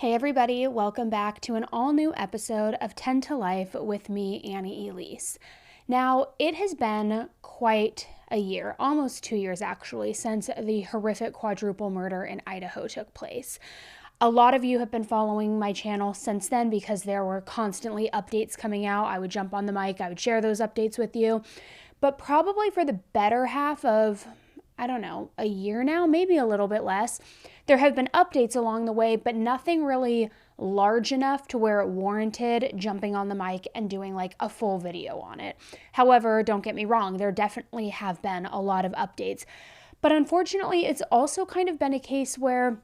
Hey everybody, welcome back to an all-new episode of 10 to Life with me, Annie Elise. Now, it has been quite a year, almost 2 years actually, since the horrific quadruple murder in Idaho took place. A lot of you have been following my channel since then because there were constantly updates coming out. I would jump on the mic, I would share those updates with you. But probably for the better half of, a year now, maybe a little bit less, there have been updates along the way, but nothing really large enough to where it warranted jumping on the mic and doing like a full video on it. However, don't get me wrong, there definitely have been a lot of updates. But unfortunately, it's also kind of been a case where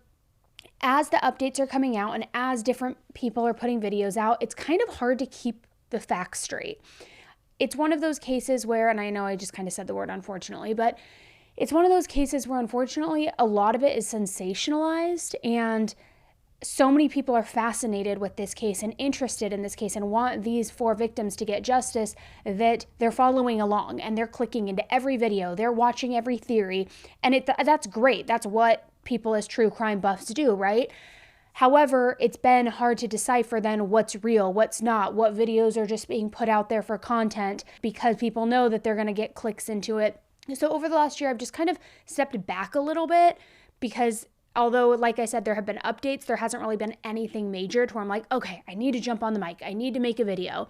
as the updates are coming out and as different people are putting videos out, it's kind of hard to keep the facts straight. It's one of those cases where, and I know I just kind of said the word unfortunately, but it's one of those cases where unfortunately a lot of it is sensationalized, and so many people are fascinated with this case and interested in this case and want these 4 victims to get justice that they're following along and they're clicking into every video, they're watching every theory, and that's great. That's what people as true crime buffs do, right? However, it's been hard to decipher then what's real, what's not, what videos are just being put out there for content because people know that they're going to get clicks into it. So over the last year, I've just kind of stepped back a little bit because although, like I said, there have been updates, there hasn't really been anything major to where I'm like, okay, I need to jump on the mic, I need to make a video.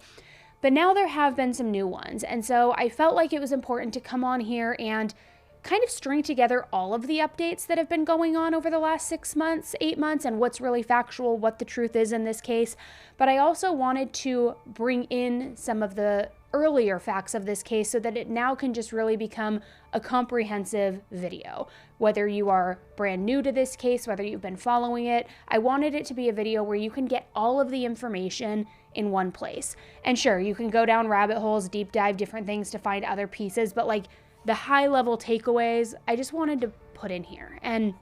But now there have been some new ones. And so I felt like it was important to come on here and kind of string together all of the updates that have been going on over the last 6 months, 8 months, and what's really factual, what the truth is in this case. But I also wanted to bring in some of the earlier facts of this case so that it now can just really become a comprehensive video. Whether you are brand new to this case, whether you've been following it, I wanted it to be a video where you can get all of the information in one place. And sure, you can go down rabbit holes, deep dive different things to find other pieces, but like the high level takeaways, I just wanted to put in here. And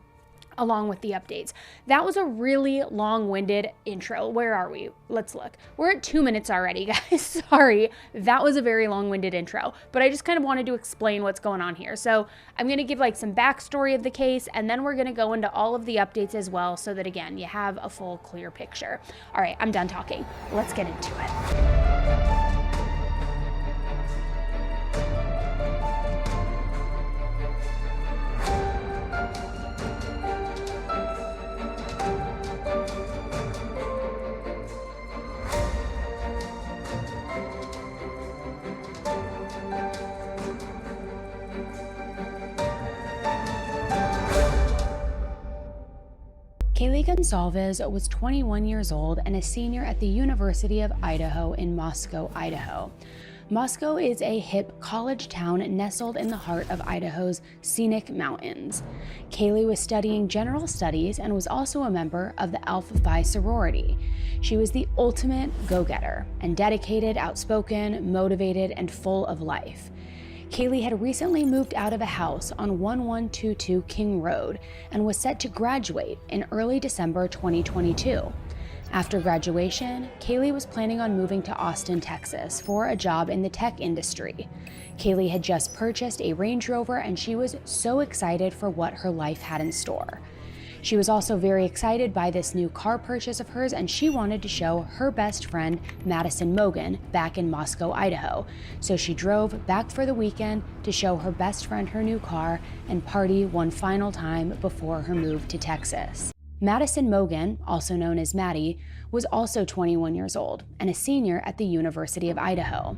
along with the updates. That was a really long-winded intro. Where are we? Let's look. We're at 2 minutes already, guys. Sorry. That was a very long-winded intro, but I just kind of wanted to explain what's going on here. So I'm going to give like some backstory of the case, and then we're going to go into all of the updates as well so that, again, you have a full, clear picture. All right, I'm done talking. Let's get into it. Kaylee Goncalves was 21 years old and a senior at the University of Idaho in Moscow, Idaho. Moscow is a hip college town nestled in the heart of Idaho's scenic mountains. Kaylee was studying general studies and was also a member of the Alpha Phi sorority. She was the ultimate go-getter and dedicated, outspoken, motivated, and full of life. Kaylee had recently moved out of a house on 1122 King Road and was set to graduate in early December 2022. After graduation, Kaylee was planning on moving to Austin, Texas for a job in the tech industry. Kaylee had just purchased a Range Rover and she was so excited for what her life had in store. She was also very excited by this new car purchase of hers, and she wanted to show her best friend, Madison Mogan, back in Moscow, Idaho. So she drove back for the weekend to show her best friend her new car and party one final time before her move to Texas. Madison Mogan, also known as Maddie, was also 21 years old and a senior at the University of Idaho.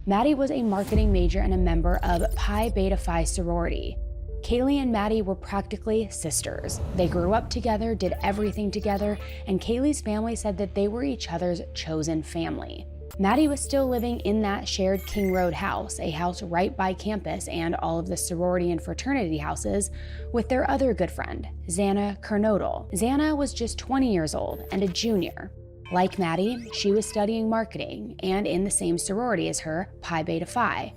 Maddie was a marketing major and a member of Pi Beta Phi sorority. Kaylee and Maddie were practically sisters. They grew up together, did everything together, and Kaylee's family said that they were each other's chosen family. Maddie was still living in that shared King Road house, a house right by campus and all of the sorority and fraternity houses, with their other good friend, Xana Kernodle. Xana was just 20 years old and a junior. Like Maddie, she was studying marketing and in the same sorority as her, Pi Beta Phi.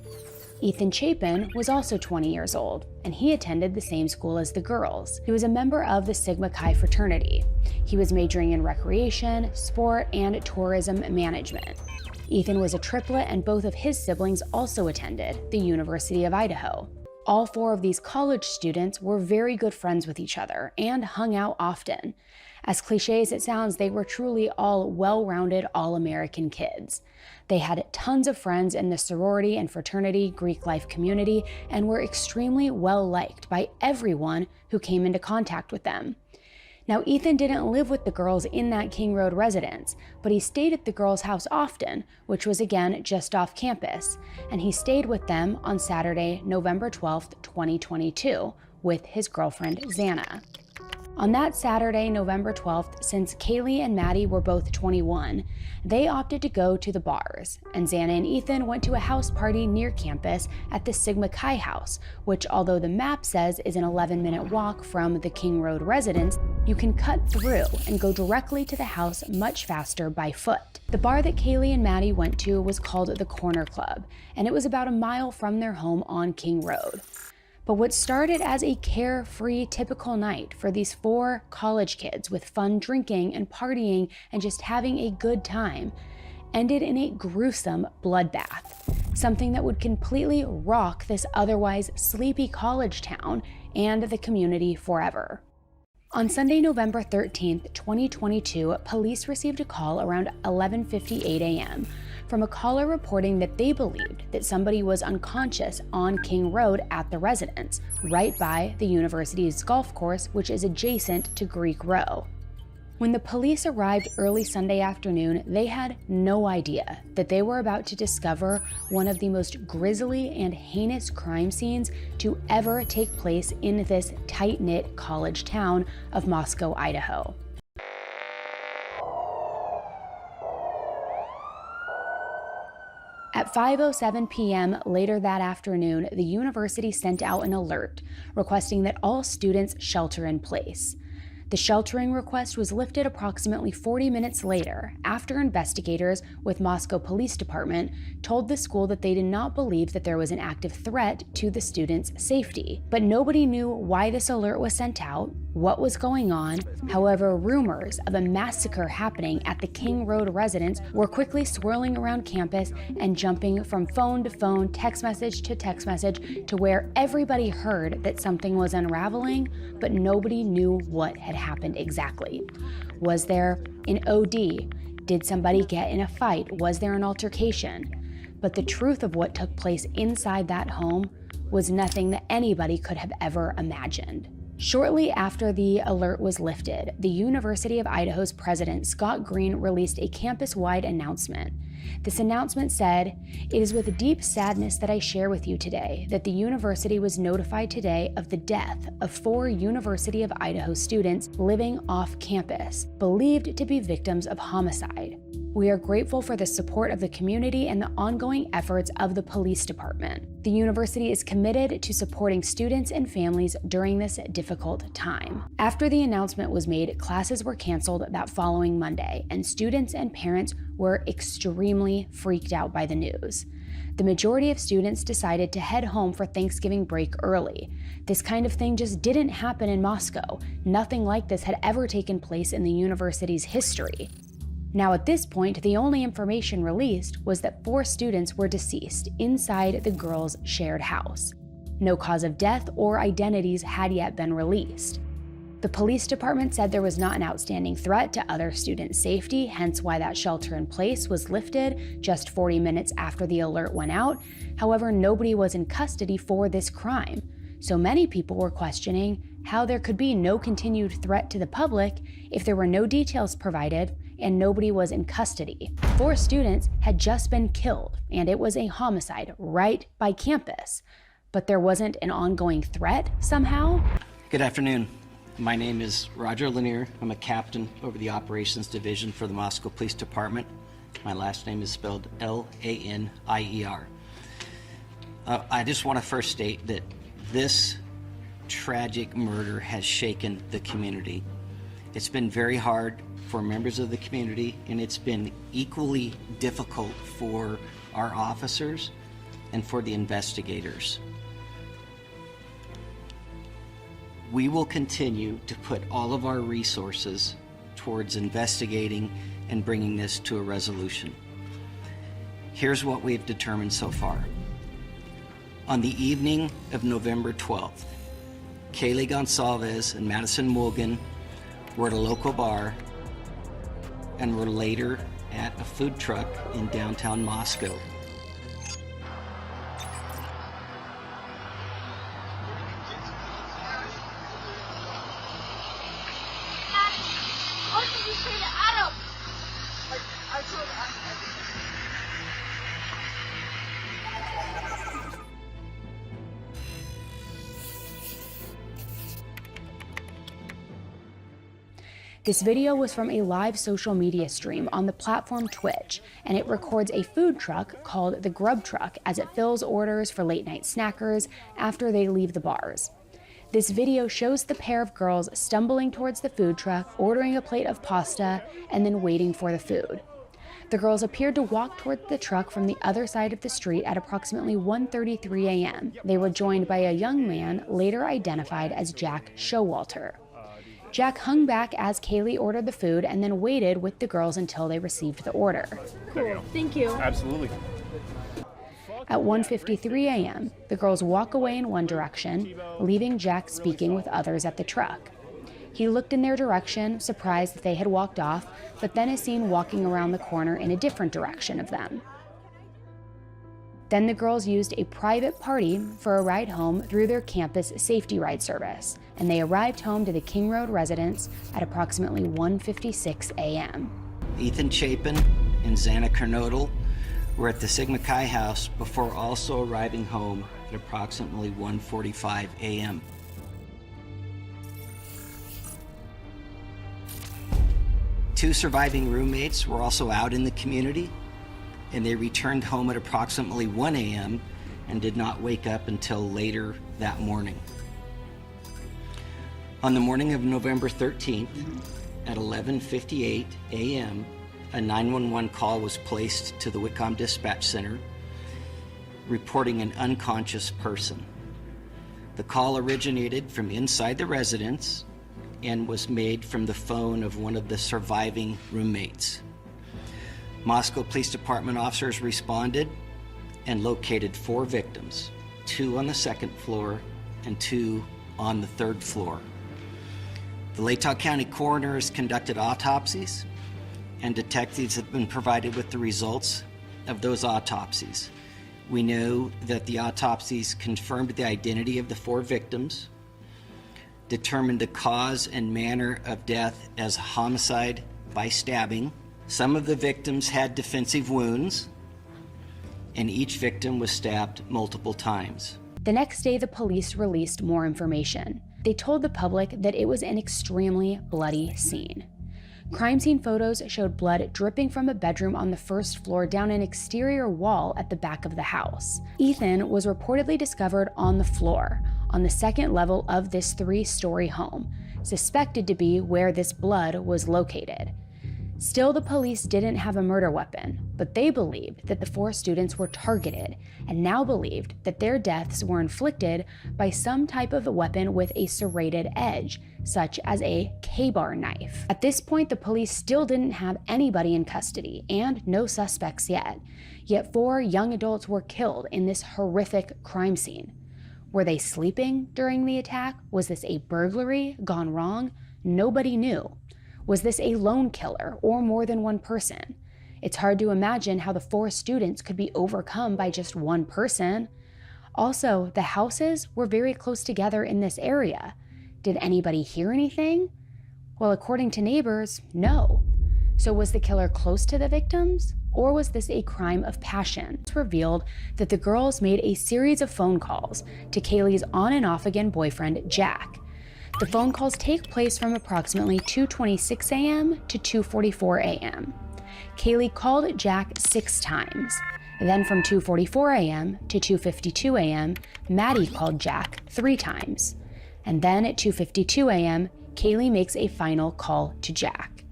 Ethan Chapin was also 20 years old, and he attended the same school as the girls. He was a member of the Sigma Chi fraternity. He was majoring in recreation, sport, and tourism management. Ethan was a triplet, and both of his siblings also attended the University of Idaho. All 4 of these college students were very good friends with each other and hung out often. As cliche as it sounds, they were truly all well-rounded, all-American kids. They had tons of friends in the sorority and fraternity Greek life community and were extremely well-liked by everyone who came into contact with them. Now, Ethan didn't live with the girls in that King Road residence, but he stayed at the girls' house often, which was again just off campus, and he stayed with them on Saturday, November 12th, 2022, with his girlfriend, Xana. On that Saturday, November 12th, since Kaylee and Maddie were both 21, they opted to go to the bars, and Xana and Ethan went to a house party near campus at the Sigma Chi house, which, although the map says is an 11-minute walk from the King Road residence, you can cut through and go directly to the house much faster by foot. The bar that Kaylee and Maddie went to was called the Corner Club, and it was about a mile from their home on King Road. But what started as a carefree, typical night for these 4 college kids with fun drinking and partying and just having a good time ended in a gruesome bloodbath, something that would completely rock this otherwise sleepy college town and the community forever. On Sunday, November 13th, 2022, police received a call around 11:58 a.m. from a caller reporting that they believed that somebody was unconscious on King Road at the residence, right by the university's golf course, which is adjacent to Greek Row. When the police arrived early Sunday afternoon, they had no idea that they were about to discover one of the most grisly and heinous crime scenes to ever take place in this tight-knit college town of Moscow, Idaho. At 5:07 p.m. later that afternoon, the university sent out an alert requesting that all students shelter in place. The sheltering request was lifted approximately 40 minutes later after investigators with Moscow Police Department told the school that they did not believe that there was an active threat to the students' safety. But nobody knew why this alert was sent out, what was going on. However, rumors of a massacre happening at the King Road residence were quickly swirling around campus and jumping from phone to phone, text message to text message, to where everybody heard that something was unraveling, but nobody knew what had happened exactly. Was there an OD? Did somebody get in a fight? Was there an altercation? But the truth of what took place inside that home was nothing that anybody could have ever imagined. Shortly after the alert was lifted, the University of Idaho's president, Scott Green, released a campus-wide announcement. This announcement said, "It is with deep sadness that I share with you today that the university was notified today of the death of 4 University of Idaho students living off campus, believed to be victims of homicide. We are grateful for the support of the community and the ongoing efforts of the police department. The university is committed to supporting students and families during this difficult time." After the announcement was made, classes were canceled that following Monday, and students and parents were extremely freaked out by the news. The majority of students decided to head home for Thanksgiving break early. This kind of thing just didn't happen in Moscow. Nothing like this had ever taken place in the university's history. Now, at this point, the only information released was that 4 students were deceased inside the girls' shared house. No cause of death or identities had yet been released. The police department said there was not an outstanding threat to other students' safety, hence why that shelter in place was lifted just 40 minutes after the alert went out. However, nobody was in custody for this crime. So many people were questioning how there could be no continued threat to the public if there were no details provided and nobody was in custody. 4 students had just been killed, and it was a homicide right by campus. But there wasn't an ongoing threat somehow? Good afternoon. My name is Roger Lanier. I'm a captain over the Operations Division for the Moscow Police Department. My last name is spelled Lanier. I just want to first state that this tragic murder has shaken the community. It's been very hard for members of the community, and it's been equally difficult for our officers and for the investigators. We will continue to put all of our resources towards investigating and bringing this to a resolution. Here's what we've determined so far. On the evening of November 12th, Kaylee Gonsalves and Madison Mulligan were at a local bar and were later at a food truck in downtown Moscow. This video was from a live social media stream on the platform Twitch, and it records a food truck called the Grub Truck as it fills orders for late-night snackers after they leave the bars. This video shows the pair of girls stumbling towards the food truck, ordering a plate of pasta, and then waiting for the food. The girls appeared to walk toward the truck from the other side of the street at approximately 1:33 a.m. They were joined by a young man later identified as Jack Showalter. Jack hung back as Kaylee ordered the food and then waited with the girls until they received the order. Cool. Thank you. Absolutely. At 1:53 a.m., the girls walk away in one direction, leaving Jack speaking with others at the truck. He looked in their direction, surprised that they had walked off, but then is seen walking around the corner in a different direction of them. Then the girls used a private party for a ride home through their campus safety ride service, and they arrived home to the King Road residence at approximately 1:56 a.m. Ethan Chapin and Xana Kernodle were at the Sigma Chi house before also arriving home at approximately 1:45 a.m. Two surviving roommates were also out in the community, and they returned home at approximately 1 a.m. and did not wake up until later that morning. On the morning of November 13th, at 11:58 a.m., a 911 call was placed to the Whitcomb Dispatch Center reporting an unconscious person. The call originated from inside the residence and was made from the phone of one of the surviving roommates. Moscow Police Department officers responded and located 4 victims, 2 on the second floor and 2 on the third floor. The Latah County coroners conducted autopsies, and detectives have been provided with the results of those autopsies. We know that the autopsies confirmed the identity of the 4 victims, determined the cause and manner of death as homicide by stabbing. Some of the victims had defensive wounds, and each victim was stabbed multiple times. The next day, the police released more information. They told the public that it was an extremely bloody scene. Crime scene photos showed blood dripping from a bedroom on the first floor down an exterior wall at the back of the house. Ethan was reportedly discovered on the floor, on the second level of this 3-story home, suspected to be where this blood was located. Still, the police didn't have a murder weapon, but they believed that the 4 students were targeted and now believed that their deaths were inflicted by some type of a weapon with a serrated edge, such as a K-bar knife. At this point, the police still didn't have anybody in custody and no suspects yet 4 young adults were killed in this horrific crime scene. Were they sleeping during the attack? Was this a burglary gone wrong? Nobody knew. Was this a lone killer or more than one person? It's hard to imagine how the 4 students could be overcome by just one person. Also, the houses were very close together in this area. Did anybody hear anything? Well, according to neighbors, no. So was the killer close to the victims? Or was this a crime of passion? It's revealed that the girls made a series of phone calls to Kaylee's on and off again boyfriend, Jack. The phone calls take place from approximately 2:26 a.m. to 2:44 a.m. Kaylee called Jack 6 times. Then from 2:44 a.m. to 2:52 a.m., Maddie called Jack 3 times. And then at 2:52 a.m., Kaylee makes a final call to Jack.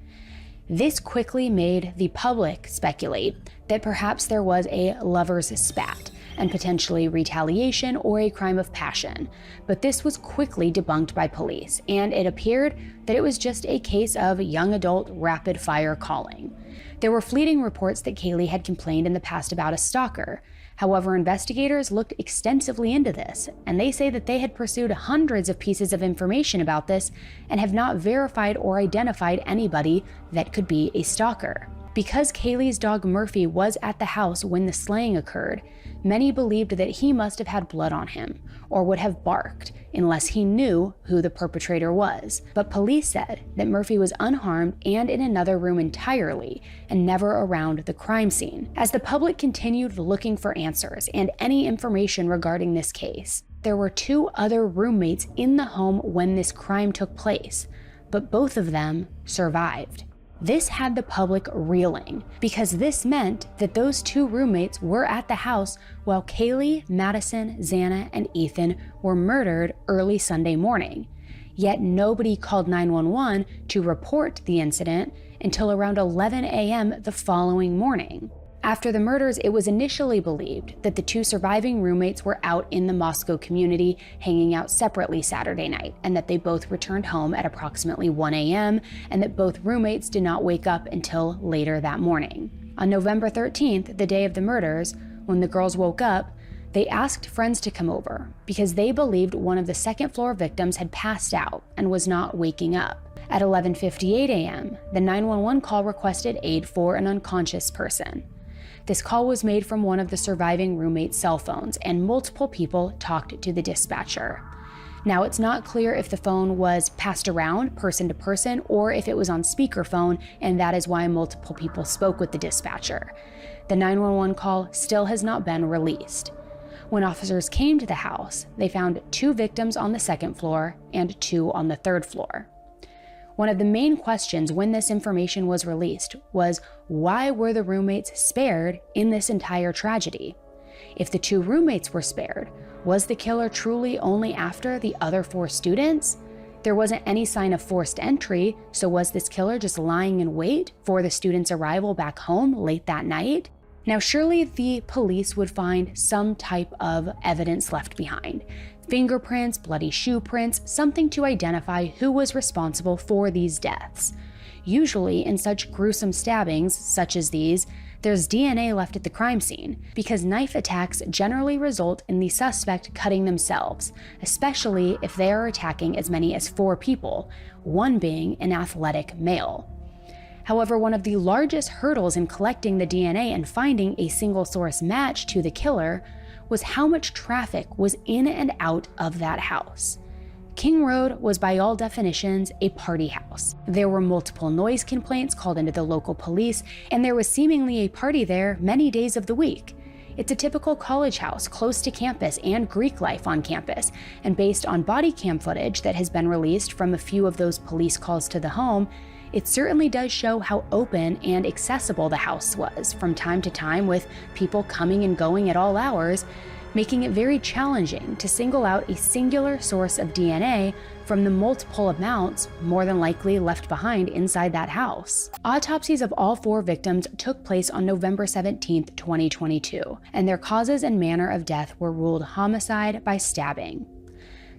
This quickly made the public speculate that perhaps there was a lover's spat and potentially retaliation or a crime of passion, but this was quickly debunked by police, and it appeared that it was just a case of young adult rapid-fire calling. There were fleeting reports that Kaylee had complained in the past about a stalker. However, investigators looked extensively into this, and they say that they had pursued hundreds of pieces of information about this and have not verified or identified anybody that could be a stalker. Because Kaylee's dog Murphy was at the house when the slaying occurred, many believed that he must have had blood on him or would have barked unless he knew who the perpetrator was. But police said that Murphy was unharmed and in another room entirely and never around the crime scene. As the public continued looking for answers and any information regarding this case, there were 2 other roommates in the home when this crime took place, but both of them survived. This had the public reeling because this meant that those 2 roommates were at the house while Kaylee, Madison, Xana, and Ethan were murdered early Sunday morning. Yet nobody called 911 to report the incident until around 11 a.m. the following morning. After the murders, it was initially believed that the 2 surviving roommates were out in the Moscow community hanging out separately Saturday night, and that they both returned home at approximately 1 a.m., and that both roommates did not wake up until later that morning. On November 13th, the day of the murders, when the girls woke up, they asked friends to come over because they believed one of the second-floor victims had passed out and was not waking up. At 11:58 a.m., the 911 call requested aid for an unconscious person. This call was made from one of the surviving roommates' cell phones, and multiple people talked to the dispatcher. Now, it's not clear if the phone was passed around person to person or if it was on speakerphone, and that is why multiple people spoke with the dispatcher. The 911 call still has not been released. When officers came to the house, they found 2 victims on the second floor and 2 on the third floor. One of the main questions when this information was released was, why were the roommates spared in this entire tragedy? If the 2 roommates were spared, was the killer truly only after the other 4 students? There wasn't any sign of forced entry, so was this killer just lying in wait for the students' arrival back home late that night? Now, surely the police would find some type of evidence left behind. Fingerprints, bloody shoe prints, something to identify who was responsible for these deaths. Usually, in such gruesome stabbings, such as these, there's DNA left at the crime scene, because knife attacks generally result in the suspect cutting themselves, especially if they are attacking as many as 4 people, one being an athletic male. However, one of the largest hurdles in collecting the DNA and finding a single source match to the killer was how much traffic was in and out of that house. King Road was by all definitions a party house. There were multiple noise complaints called into the local police, and there was seemingly a party there many days of the week. It's a typical college house close to campus and Greek life on campus, and based on body cam footage that has been released from a few of those police calls to the home, it certainly does show how open and accessible the house was from time to time, with people coming and going at all hours, making it very challenging to single out a singular source of DNA from the multiple amounts more than likely left behind inside that house. Autopsies of all 4 victims took place on November 17, 2022, and their causes and manner of death were ruled homicide by stabbing.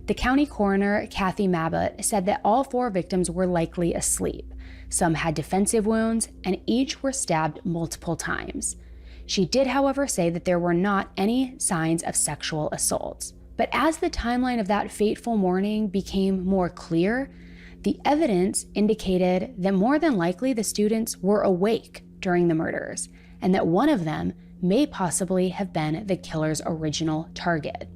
The county coroner, Kathy Mabbutt, said that all 4 victims were likely asleep. Some had defensive wounds, and each were stabbed multiple times. She did, however, say that there were not any signs of sexual assault. But as the timeline of that fateful morning became more clear, the evidence indicated that more than likely the students were awake during the murders, and that one of them may possibly have been the killer's original target.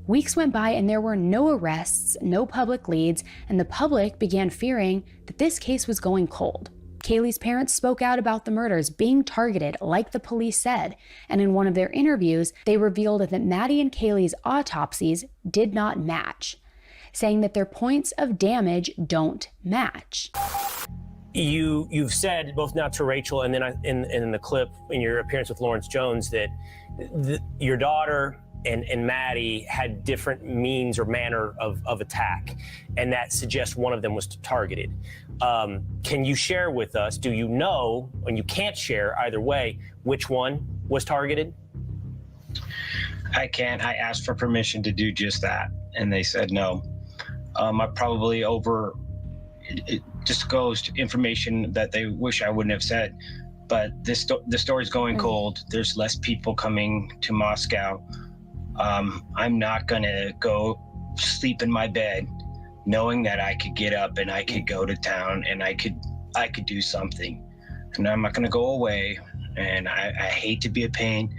Weeks went by and there were no arrests, no public leads, and the public began fearing that this case was going cold. Kaylee's parents spoke out about the murders being targeted like the police said, and in one of their interviews, they revealed that Maddie and Kaylee's autopsies did not match, saying that their points of damage don't match. You've said, both now to Rachel and then in the clip in your appearance with Lawrence Jones, that your daughter and Maddie had different means or manner of attack, and that suggests one of them was targeted. Can you share with us, do you know, and you can't share either way, which one was targeted? I can't. I asked for permission to do just that, and they said no. I probably disclosed information that they wish I wouldn't have said. but the story's going cold. There's less people coming to Moscow. I'm not gonna go sleep in my bed knowing that I could get up and I could go to town and I could do something. And I'm not gonna go away. And I hate to be a pain,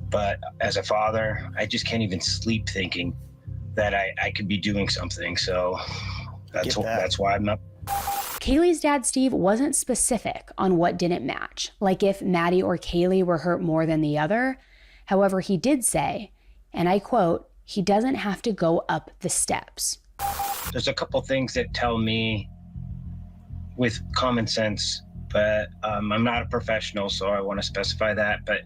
but as a father, I just can't even sleep thinking that I could be doing something. So that's why I'm up. Kaylee's dad, Steve, wasn't specific on what didn't match, like if Maddie or Kaylee were hurt more than the other. However, he did say, and I quote, he doesn't have to go up the steps. There's a couple things that tell me with common sense, but I'm not a professional, so I want to specify that. But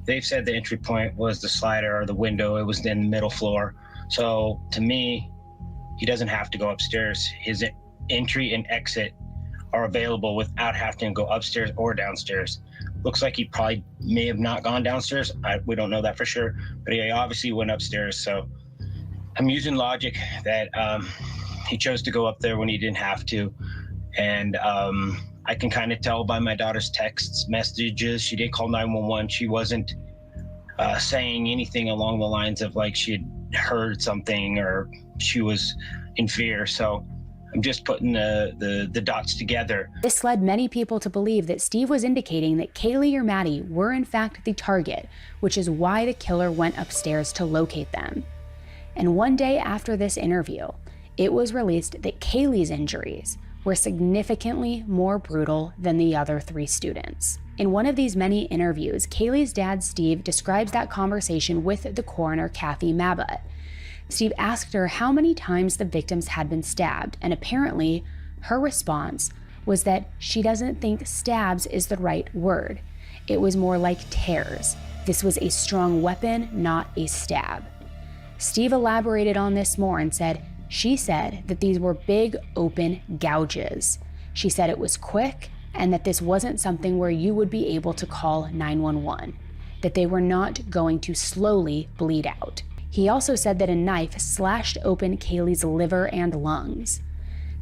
they've said the entry point was the slider or the window. It was in the middle floor. So to me, he doesn't have to go upstairs. His entry and exit are available without having to go upstairs or downstairs. Looks like he probably may have not gone downstairs. We don't know that for sure, but he obviously went upstairs. So I'm using logic that he chose to go up there when he didn't have to. And I can kind of tell by my daughter's texts, messages. She did call 911. She wasn't saying anything along the lines of like she had heard something or she was in fear. So I'm just putting the dots together. This led many people to believe that Steve was indicating that Kaylee or Maddie were in fact the target, which is why the killer went upstairs to locate them. And one day after this interview, it was released that Kaylee's injuries were significantly more brutal than the other 3 students. In one of these many interviews, Kaylee's dad, Steve, describes that conversation with the coroner, Kathy Mabbutt. Steve asked her how many times the victims had been stabbed, and apparently her response was that she doesn't think stabs is the right word. It was more like tears. This was a strong weapon, not a stab. Steve elaborated on this more and said, she said that these were big open gouges. She said it was quick and that this wasn't something where you would be able to call 911, that they were not going to slowly bleed out. He also said that a knife slashed open Kaylee's liver and lungs.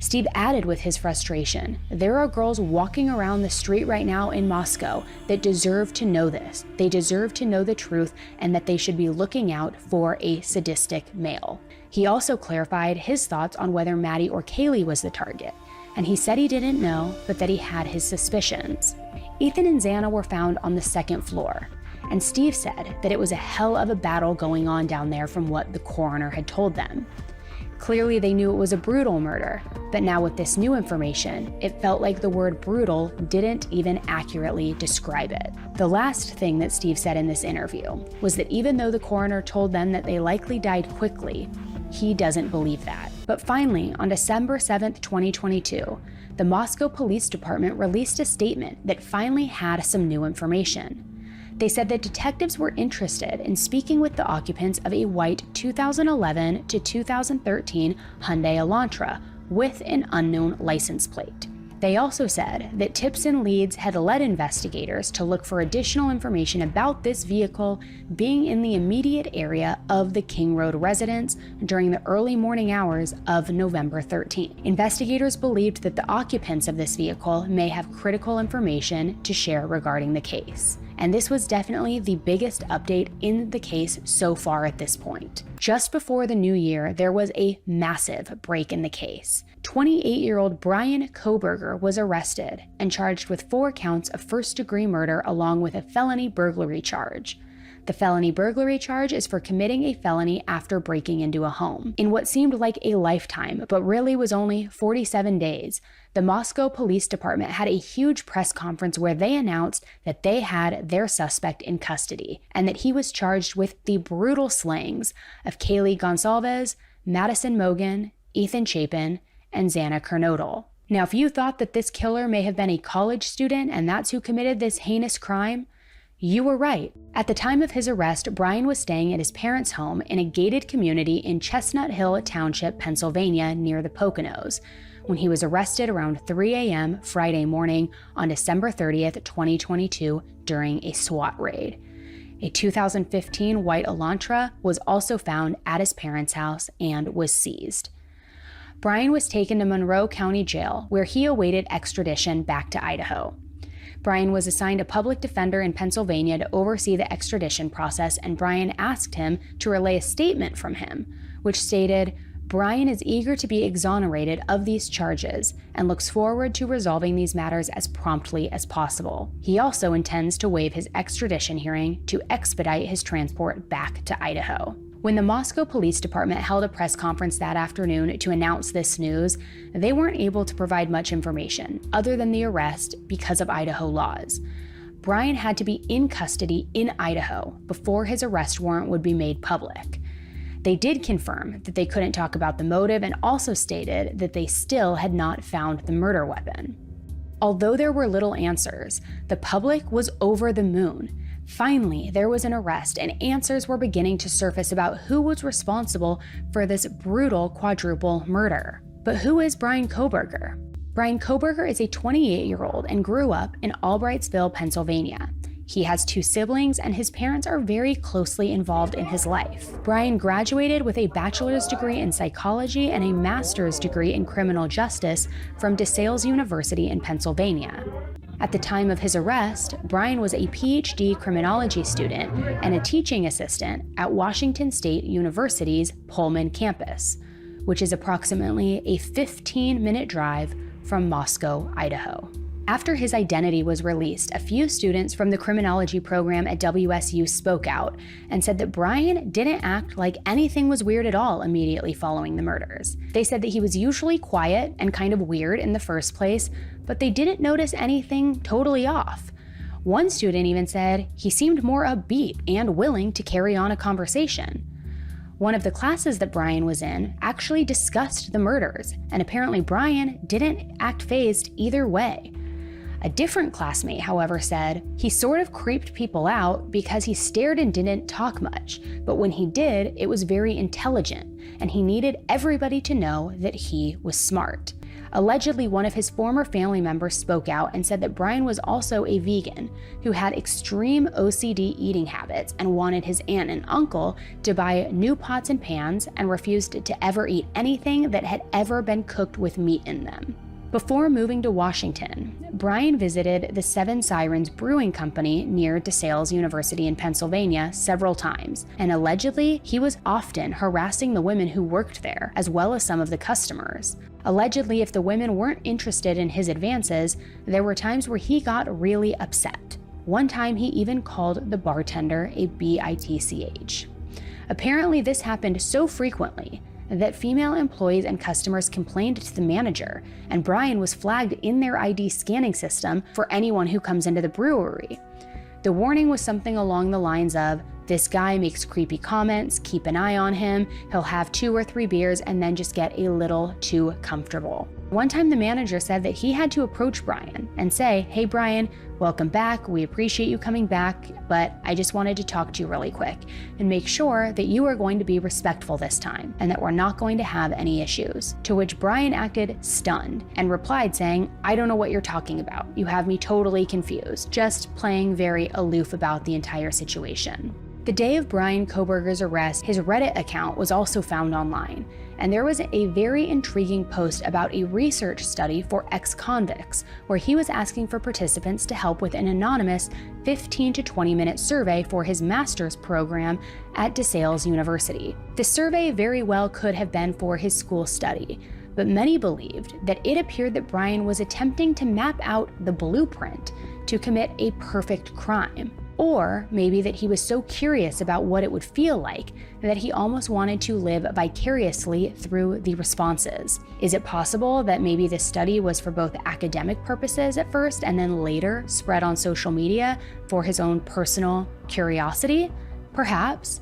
Steve added with his frustration, there are girls walking around the street right now in Moscow that deserve to know this. They deserve to know the truth and that they should be looking out for a sadistic male. He also clarified his thoughts on whether Maddie or Kaylee was the target, and he said he didn't know, but that he had his suspicions. Ethan and Xana were found on the 2nd floor, and Steve said that it was a hell of a battle going on down there from what the coroner had told them. Clearly they knew it was a brutal murder, but now with this new information, it felt like the word brutal didn't even accurately describe it. The last thing that Steve said in this interview was that even though the coroner told them that they likely died quickly, he doesn't believe that. But finally, on December 7th, 2022, the Moscow Police Department released a statement that finally had some new information. They said that detectives were interested in speaking with the occupants of a white 2011 to 2013 Hyundai Elantra with an unknown license plate. They also said that tips and leads had led investigators to look for additional information about this vehicle being in the immediate area of the King Road residence during the early morning hours of November 13. Investigators believed that the occupants of this vehicle may have critical information to share regarding the case. And this was definitely the biggest update in the case so far at this point. Just before the new year, there was a massive break in the case. 28-year-old Bryan Kohberger was arrested and charged with 4 counts of first-degree murder along with a felony burglary charge. The felony burglary charge is for committing a felony after breaking into a home. In what seemed like a lifetime, but really was only 47 days, the Moscow Police Department had a huge press conference where they announced that they had their suspect in custody and that he was charged with the brutal slayings of Kaylee Gonsalves, Madison Mogan, Ethan Chapin, and Xana Kernodle. Now, if you thought that this killer may have been a college student and that's who committed this heinous crime, you were right. At the time of his arrest, Bryan was staying at his parents' home in a gated community in Chestnut Hill Township, Pennsylvania, near the Poconos, when he was arrested around 3 a.m. Friday morning on December 30th, 2022, during a SWAT raid. A 2015 white Elantra was also found at his parents' house and was seized. Bryan was taken to Monroe County Jail, where he awaited extradition back to Idaho. Bryan was assigned a public defender in Pennsylvania to oversee the extradition process, and Bryan asked him to relay a statement from him, which stated, "Bryan is eager to be exonerated of these charges and looks forward to resolving these matters as promptly as possible. He also intends to waive his extradition hearing to expedite his transport back to Idaho." When the Moscow Police Department held a press conference that afternoon to announce this news, they weren't able to provide much information other than the arrest because of Idaho laws. Bryan had to be in custody in Idaho before his arrest warrant would be made public. They did confirm that they couldn't talk about the motive and also stated that they still had not found the murder weapon. Although there were little answers, the public was over the moon. Finally, there was an arrest and answers were beginning to surface about who was responsible for this brutal quadruple murder. But who is Bryan Kohberger? Bryan Kohberger is a 28-year-old and grew up in Albrightsville, Pennsylvania. He has 2 siblings and his parents are very closely involved in his life. Bryan graduated with a bachelor's degree in psychology and a master's degree in criminal justice from DeSales University in Pennsylvania. At the time of his arrest, Bryan was a PhD criminology student and a teaching assistant at Washington State University's Pullman campus, which is approximately a 15-minute drive from Moscow, Idaho. After his identity was released, a few students from the criminology program at WSU spoke out and said that Bryan didn't act like anything was weird at all immediately following the murders. They said that he was usually quiet and kind of weird in the first place, but they didn't notice anything totally off. One student even said he seemed more upbeat and willing to carry on a conversation. One of the classes that Bryan was in actually discussed the murders, and apparently Bryan didn't act fazed either way. A different classmate, however, said he sort of creeped people out because he stared and didn't talk much, but when he did, it was very intelligent, and he needed everybody to know that he was smart. Allegedly, one of his former family members spoke out and said that Bryan was also a vegan who had extreme OCD eating habits and wanted his aunt and uncle to buy new pots and pans and refused to ever eat anything that had ever been cooked with meat in them. Before moving to Washington, Bryan visited the Seven Sirens Brewing Company near DeSales University in Pennsylvania several times, and allegedly, he was often harassing the women who worked there, as well as some of the customers. Allegedly, if the women weren't interested in his advances, there were times where he got really upset. One time, he even called the bartender a bitch. Apparently, this happened so frequently that female employees and customers complained to the manager, and Bryan was flagged in their ID scanning system for anyone who comes into the brewery. The warning was something along the lines of, "This guy makes creepy comments, keep an eye on him, he'll have 2 or 3 beers and then just get a little too comfortable." One time the manager said that he had to approach Bryan and say, "Hey Bryan, welcome back, we appreciate you coming back, but I just wanted to talk to you really quick and make sure that you are going to be respectful this time and that we're not going to have any issues." To which Bryan acted stunned and replied saying, "I don't know what you're talking about. You have me totally confused," just playing very aloof about the entire situation. The day of Bryan Kohberger's arrest, his Reddit account was also found online, and there was a very intriguing post about a research study for ex-convicts, where he was asking for participants to help with an anonymous 15 to 20-minute survey for his master's program at DeSales University. The survey very well could have been for his school study, but many believed that it appeared that Bryan was attempting to map out the blueprint to commit a perfect crime. Or maybe that he was so curious about what it would feel like that he almost wanted to live vicariously through the responses. Is it possible that maybe this study was for both academic purposes at first and then later spread on social media for his own personal curiosity? Perhaps.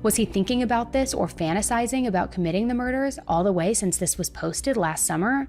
Was he thinking about this or fantasizing about committing the murders all the way since this was posted last summer?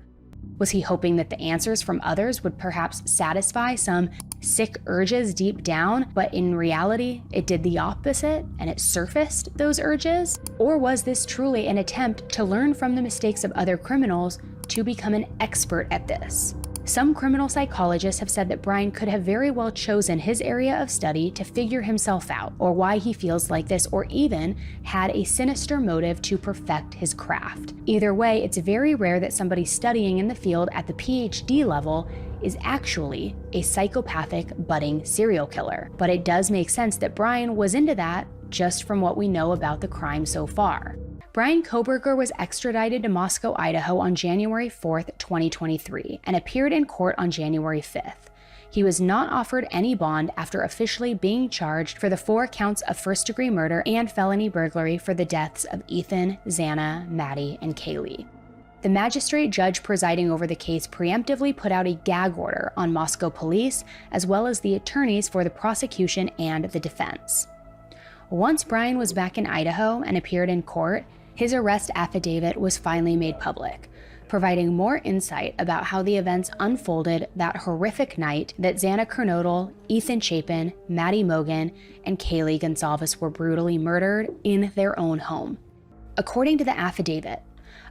Was he hoping that the answers from others would perhaps satisfy some sick urges deep down, but in reality, it did the opposite and it surfaced those urges? Or was this truly an attempt to learn from the mistakes of other criminals to become an expert at this? Some criminal psychologists have said that Bryan could have very well chosen his area of study to figure himself out, or why he feels like this, or even had a sinister motive to perfect his craft. Either way, it's very rare that somebody studying in the field at the PhD level is actually a psychopathic budding serial killer. But it does make sense that Bryan was into that just from what we know about the crime so far. Bryan Kohberger was extradited to Moscow, Idaho on January 4th, 2023, and appeared in court on January 5th. He was not offered any bond after officially being charged for the 4 counts of first-degree murder and felony burglary for the deaths of Ethan, Xana, Maddie, and Kaylee. The magistrate judge presiding over the case preemptively put out a gag order on Moscow police, as well as the attorneys for the prosecution and the defense. Once Bryan was back in Idaho and appeared in court, his arrest affidavit was finally made public, providing more insight about how the events unfolded that horrific night that Xana Kernodle, Ethan Chapin, Maddie Mogan, and Kaylee Gonsalves were brutally murdered in their own home. According to the affidavit,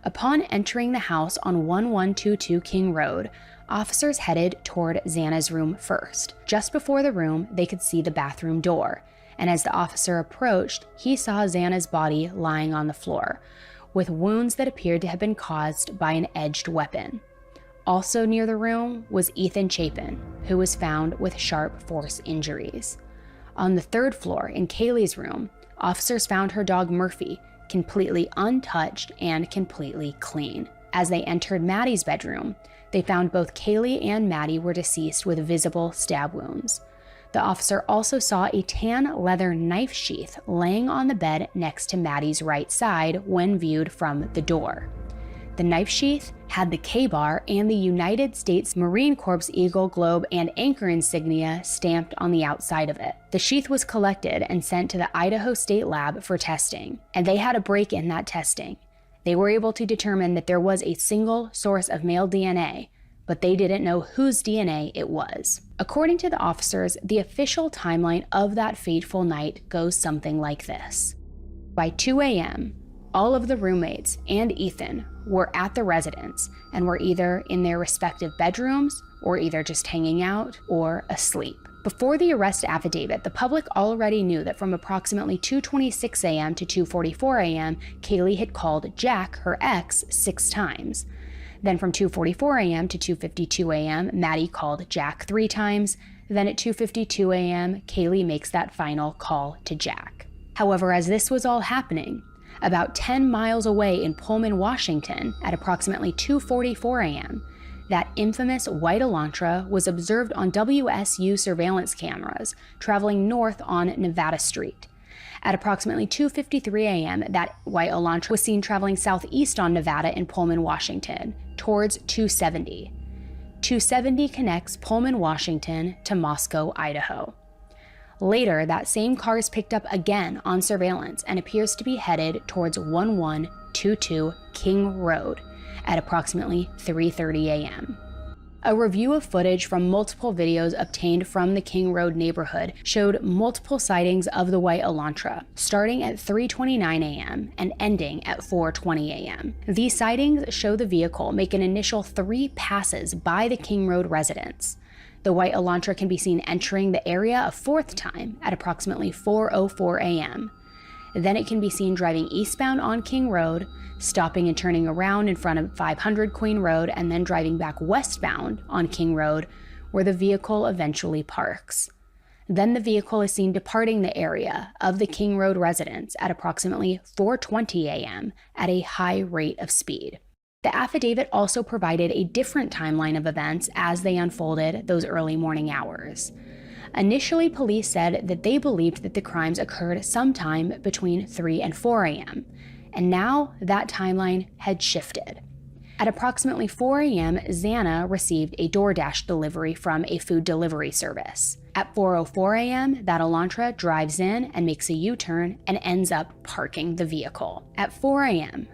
upon entering the house on 1122 King Road, officers headed toward Xana's room first. Just before the room, they could see the bathroom door, and as the officer approached, he saw Xana's body lying on the floor, with wounds that appeared to have been caused by an edged weapon. Also near the room was Ethan Chapin, who was found with sharp force injuries. On the 3rd floor, in Kaylee's room, officers found her dog Murphy, completely untouched and completely clean. As they entered Maddie's bedroom, they found both Kaylee and Maddie were deceased with visible stab wounds. The officer also saw a tan leather knife sheath laying on the bed next to Maddie's right side when viewed from the door. The knife sheath had the K-bar and the United States Marine Corps Eagle, Globe, and Anchor insignia stamped on the outside of it. The sheath was collected and sent to the Idaho State Lab for testing, and they had a break in that testing. They were able to determine that there was a single source of male DNA, but they didn't know whose DNA it was. According to the officers, the official timeline of that fateful night goes something like this. By 2 a.m., all of the roommates and Ethan were at the residence and were either in their respective bedrooms or either just hanging out or asleep. Before the arrest affidavit, the public already knew that from approximately 2:26 a.m. to 2:44 a.m., Kaylee had called Jack, her ex, 6 times. Then from 2:44 a.m. to 2:52 a.m., Maddie called Jack 3 times. Then at 2:52 a.m., Kaylee makes that final call to Jack. However, as this was all happening, about 10 miles away in Pullman, Washington, at approximately 2:44 a.m., that infamous white Elantra was observed on WSU surveillance cameras traveling north on Nevada Street. At approximately 2:53 a.m., that white Elantra was seen traveling southeast on Nevada in Pullman, Washington, towards 270. 270 connects Pullman, Washington to Moscow, Idaho. Later, that same car is picked up again on surveillance and appears to be headed towards 1122 King Road at approximately 3:30 a.m. A review of footage from multiple videos obtained from the King Road neighborhood showed multiple sightings of the white Elantra, starting at 3:29 a.m. and ending at 4:20 a.m. These sightings show the vehicle make an initial 3 passes by the King Road residence. The white Elantra can be seen entering the area a 4th time at approximately 4:04 a.m. Then it can be seen driving eastbound on King Road, stopping and turning around in front of 500 Queen Road, and then driving back westbound on King Road, where the vehicle eventually parks. Then the vehicle is seen departing the area of the King Road residence at approximately 4:20 a.m. at a high rate of speed. The affidavit also provided a different timeline of events as they unfolded those early morning hours. Initially, police said that they believed that the crimes occurred sometime between 3 and 4 a.m., and now that timeline had shifted. At approximately 4 a.m., Xana received a DoorDash delivery from a food delivery service. At 4:04 a.m., that Elantra drives in and makes a U-turn and ends up parking the vehicle. At 4 a.m.,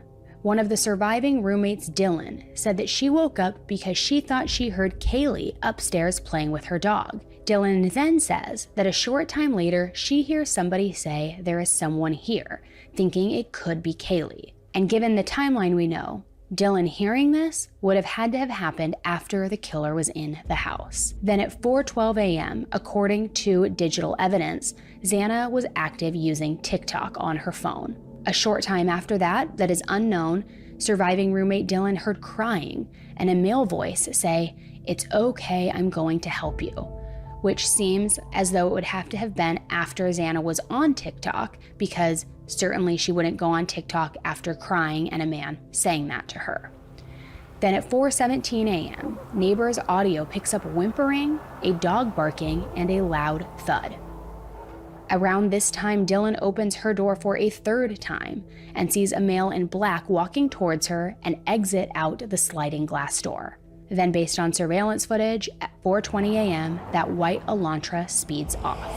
one of the surviving roommates, Dylan, said that she woke up because she thought she heard Kaylee upstairs playing with her dog. Dylan then says that a short time later, she hears somebody say there is someone here, thinking it could be Kaylee. And given the timeline we know, Dylan hearing this would have had to have happened after the killer was in the house. Then at 4:12 a.m., according to digital evidence, Xana was active using TikTok on her phone. A short time after that is unknown, surviving roommate Dylan heard crying and a male voice say, "It's okay, I'm going to help you," which seems as though it would have to have been after Xana was on TikTok, because certainly she wouldn't go on TikTok after crying and a man saying that to her. Then at 4:17 a.m., neighbors' audio picks up whimpering, a dog barking, and a loud thud. Around this time, Dylan opens her door for a third time and sees a male in black walking towards her and exit out the sliding glass door. Then, based on surveillance footage, at 4:20 a.m., that white Elantra speeds off.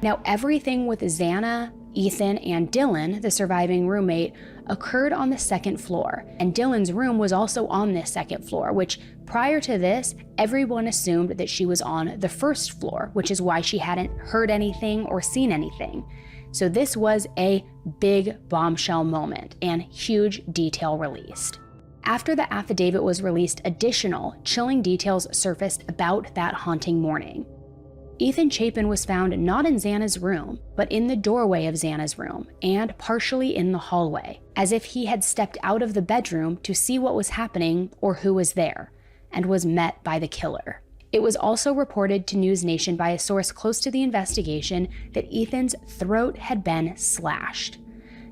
Now, everything with Xana, Ethan, and Dylan, the surviving roommate, occurred on the second floor, and Dylan's room was also on this second floor, which prior to this, everyone assumed that she was on the first floor, which is why she hadn't heard anything or seen anything. So this was a big bombshell moment and huge detail released. After the affidavit was released, additional chilling details surfaced about that haunting morning. Ethan Chapin was found not in Xana's room, but in the doorway of Xana's room and partially in the hallway, as if he had stepped out of the bedroom to see what was happening or who was there, and was met by the killer. It was also reported to News Nation by a source close to the investigation that Ethan's throat had been slashed.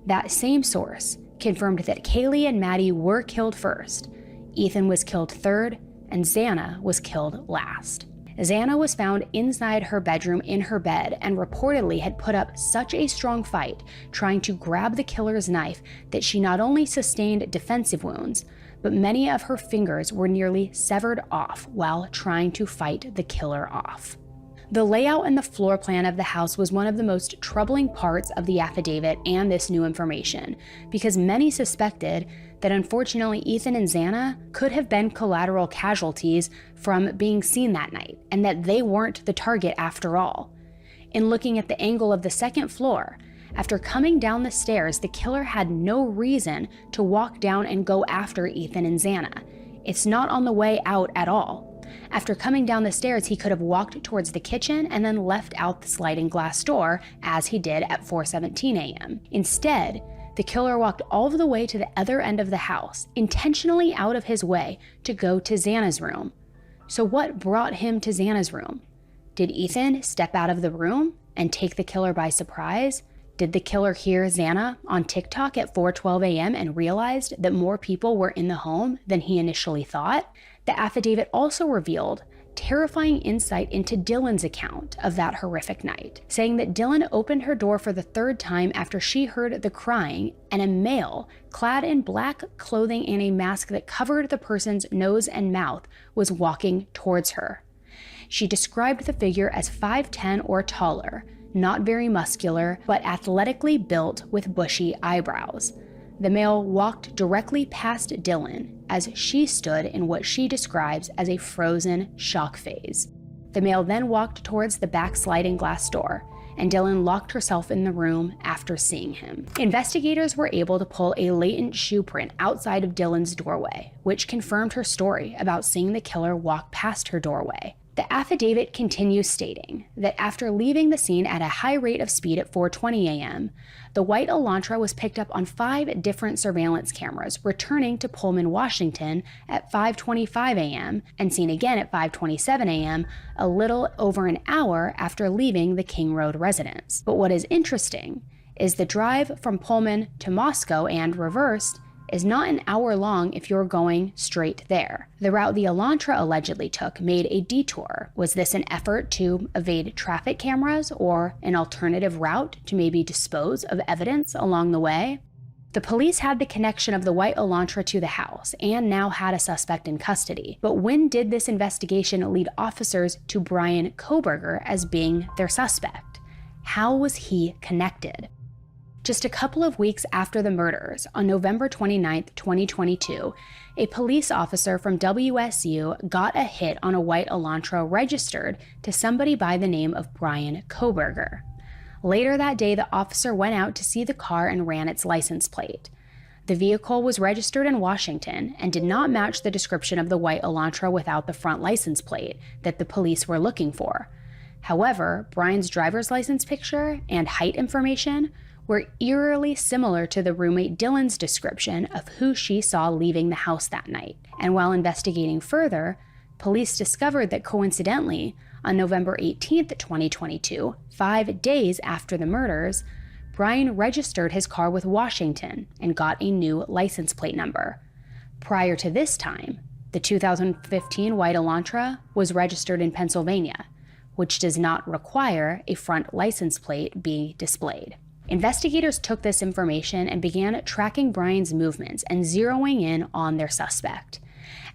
That same source confirmed that Kaylee and Maddie were killed first, Ethan was killed third, and Xana was killed last. Xana was found inside her bedroom in her bed and reportedly had put up such a strong fight trying to grab the killer's knife that she not only sustained defensive wounds, but many of her fingers were nearly severed off while trying to fight the killer off. The layout and the floor plan of the house was one of the most troubling parts of the affidavit and this new information, because many suspected that unfortunately Ethan and Xana could have been collateral casualties from being seen that night, and that they weren't the target after all. In looking at the angle of the second floor, after coming down the stairs, the killer had no reason to walk down and go after Ethan and Xana. It's not on the way out at all. After coming down the stairs, he could have walked towards the kitchen and then left out the sliding glass door, as he did at 4:17 a.m. Instead, the killer walked all the way to the other end of the house, intentionally out of his way to go to Xana's room. So what brought him to Xana's room? Did Ethan step out of the room and take the killer by surprise? Did the killer hear Xana on TikTok at 4:12 a.m. and realized that more people were in the home than he initially thought? The affidavit also revealed terrifying insight into Dylan's account of that horrific night, saying that Dylan opened her door for the third time after she heard the crying, and a male, clad in black clothing and a mask that covered the person's nose and mouth, was walking towards her. She described the figure as 5'10" or taller, not very muscular, but athletically built with bushy eyebrows. The male walked directly past Dylan as she stood in what she describes as a frozen shock phase. The male then walked towards the back sliding glass door, and Dylan locked herself in the room after seeing him. Investigators were able to pull a latent shoe print outside of Dylan's doorway, which confirmed her story about seeing the killer walk past her doorway. The affidavit continues stating that after leaving the scene at a high rate of speed at 4:20 a.m., the white Elantra was picked up on 5 different surveillance cameras returning to Pullman, Washington at 5:25 a.m. and seen again at 5:27 a.m., a little over an hour after leaving the King Road residence. But what is interesting is the drive from Pullman to Moscow and reversed is not an hour long if you're going straight there. The route the Elantra allegedly took made a detour. Was this an effort to evade traffic cameras or an alternative route to maybe dispose of evidence along the way? The police had the connection of the white Elantra to the house and now had a suspect in custody. But when did this investigation lead officers to Bryan Kohberger as being their suspect? How was he connected? Just a couple of weeks after the murders, on November 29, 2022, a police officer from WSU got a hit on a white Elantra registered to somebody by the name of Bryan Kohberger. Later that day, the officer went out to see the car and ran its license plate. The vehicle was registered in Washington and did not match the description of the white Elantra without the front license plate that the police were looking for. However, Bryan's driver's license picture and height information were eerily similar to the roommate Dylan's description of who she saw leaving the house that night. And while investigating further, police discovered that coincidentally, on November 18th, 2022, 5 days after the murders, Bryan registered his car with Washington and got a new license plate number. Prior to this time, the 2015 white Elantra was registered in Pennsylvania, which does not require a front license plate be displayed. Investigators took this information and began tracking Bryan's movements and zeroing in on their suspect.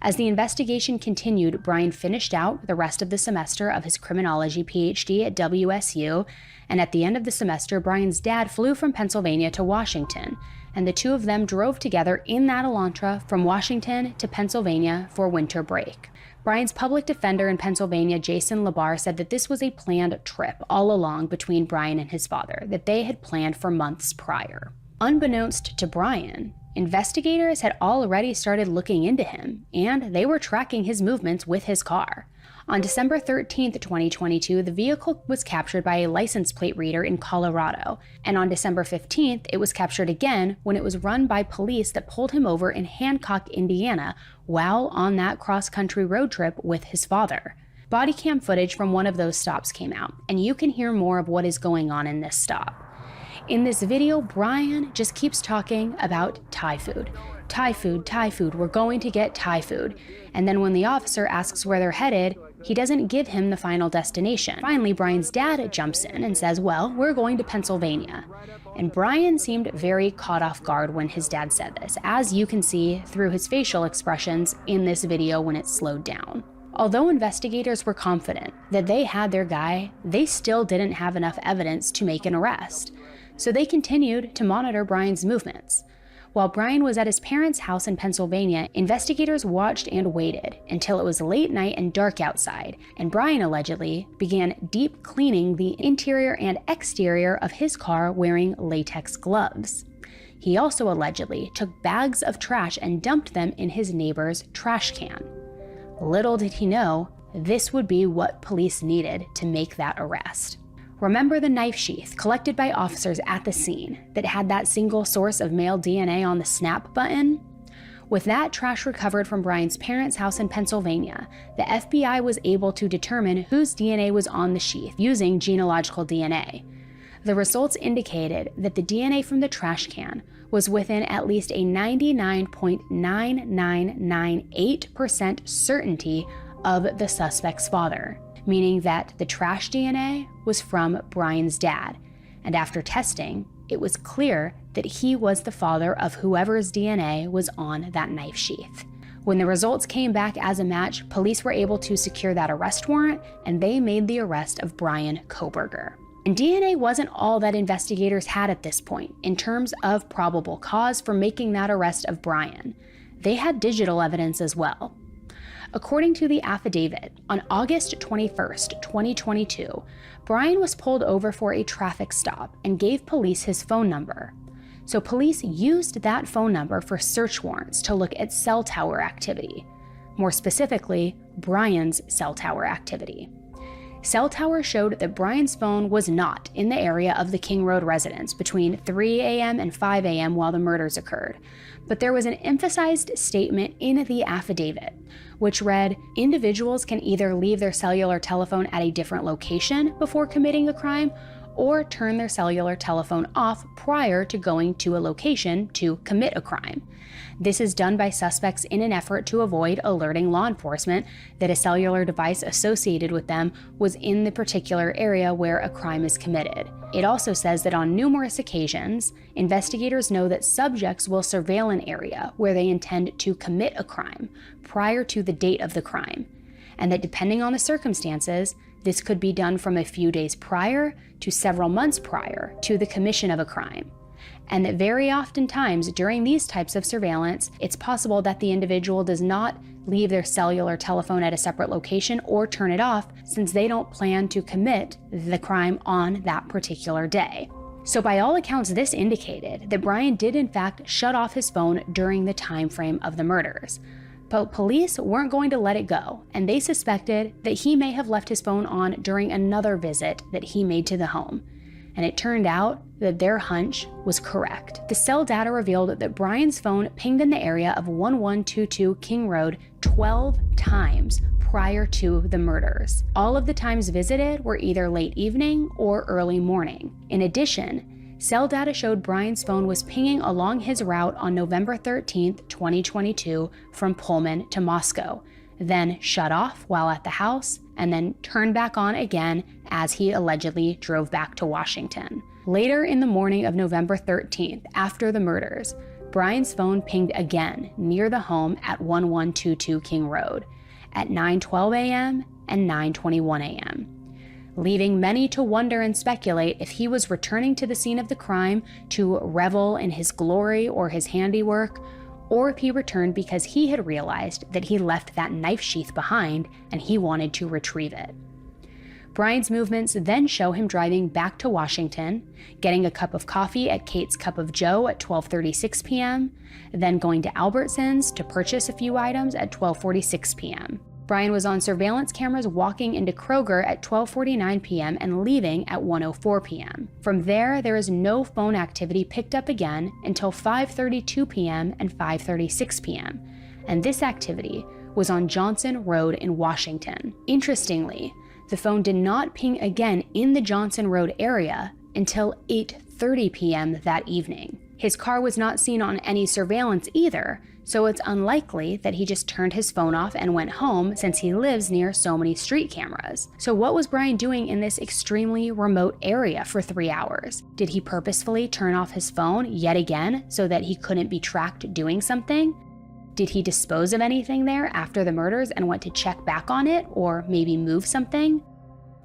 As the investigation continued, Bryan finished out the rest of the semester of his criminology PhD at WSU, and at the end of the semester, Bryan's dad flew from Pennsylvania to Washington, and the two of them drove together in that Elantra from Washington to Pennsylvania for winter break. Bryan's public defender in Pennsylvania, Jason Labar, said that this was a planned trip all along between Bryan and his father that they had planned for months prior. Unbeknownst to Bryan, investigators had already started looking into him, and they were tracking his movements with his car. On December 13th, 2022, the vehicle was captured by a license plate reader in Colorado, and on December 15th, it was captured again when it was run by police that pulled him over in Hancock, Indiana, while on that cross-country road trip with his father. Body cam footage from one of those stops came out, and you can hear more of what is going on in this stop. In this video, Bryan just keeps talking about Thai food. Thai food, Thai food, we're going to get Thai food. And then when the officer asks where they're headed, he doesn't give him the final destination. Finally, Bryan's dad jumps in and says, well, we're going to Pennsylvania. And Bryan seemed very caught off guard when his dad said this, as you can see through his facial expressions in this video when it slowed down. Although investigators were confident that they had their guy, they still didn't have enough evidence to make an arrest. So they continued to monitor Bryan's movements. While Bryan was at his parents' house in Pennsylvania, investigators watched and waited until it was late night and dark outside, and Bryan allegedly began deep cleaning the interior and exterior of his car wearing latex gloves. He also allegedly took bags of trash and dumped them in his neighbor's trash can. Little did he know, this would be what police needed to make that arrest. Remember the knife sheath collected by officers at the scene that had that single source of male DNA on the snap button? With that trash recovered from Bryan's parents' house in Pennsylvania, the FBI was able to determine whose DNA was on the sheath using genealogical DNA. The results indicated that the DNA from the trash can was within at least a 99.9998% certainty of the suspect's father, meaning that the trash DNA was from Bryan's dad, and after testing, it was clear that he was the father of whoever's DNA was on that knife sheath. When the results came back as a match, police were able to secure that arrest warrant, and they made the arrest of Bryan Kohberger. And DNA wasn't all that investigators had at this point in terms of probable cause for making that arrest of Bryan. They had digital evidence as well. According to the affidavit, on August 21st, 2022, Bryan was pulled over for a traffic stop and gave police his phone number. So police used that phone number for search warrants to look at cell tower activity. More specifically, Bryan's cell tower activity. Cell tower showed that Bryan's phone was not in the area of the King Road residence between 3 a.m. and 5 a.m. while the murders occurred. But there was an emphasized statement in the affidavit, which read, individuals can either leave their cellular telephone at a different location before committing a crime, or turn their cellular telephone off prior to going to a location to commit a crime. This is done by suspects in an effort to avoid alerting law enforcement that a cellular device associated with them was in the particular area where a crime is committed. It also says that on numerous occasions, investigators know that subjects will surveil an area where they intend to commit a crime prior to the date of the crime, and that depending on the circumstances, this could be done from a few days prior to several months prior to the commission of a crime. And that very oftentimes during these types of surveillance, it's possible that the individual does not leave their cellular telephone at a separate location or turn it off since they don't plan to commit the crime on that particular day. So by all accounts, this indicated that Bryan did in fact shut off his phone during the time frame of the murders. But police weren't going to let it go, and they suspected that he may have left his phone on during another visit that he made to the home. and it turned out that their hunch was correct. The cell data revealed that Bryan's phone pinged in the area of 1122 King Road 12 times prior to the murders. All of the times visited were either late evening or early morning. In addition, cell data showed Bryan's phone was pinging along his route on November 13th, 2022 from Pullman to Moscow, then shut off while at the house, and then turned back on again as he allegedly drove back to Washington. Later in the morning of November 13th, after the murders, Bryan's phone pinged again near the home at 1122 King Road at 9:12 a.m. and 9:21 a.m., leaving many to wonder and speculate if he was returning to the scene of the crime to revel in his glory or his handiwork, or if he returned because he had realized that he left that knife sheath behind and he wanted to retrieve it. Bryan's movements then show him driving back to Washington, getting a cup of coffee at Kate's Cup of Joe at 12:36 p.m., then going to Albertsons to purchase a few items at 12:46 p.m. Bryan was on surveillance cameras walking into Kroger at 12:49 p.m. and leaving at 1:04 p.m. From there is no phone activity picked up again until 5:32 p.m. and 5:36 p.m., and this activity was on Johnson Road in Washington. Interestingly, the phone did not ping again in the Johnson Road area until 8:30 p.m. that evening. His car was not seen on any surveillance either, so it's unlikely that he just turned his phone off and went home since he lives near so many street cameras. So what was Bryan doing in this extremely remote area for 3 hours? Did he purposefully turn off his phone yet again so that he couldn't be tracked doing something? Did he dispose of anything there after the murders and went to check back on it, or maybe move something?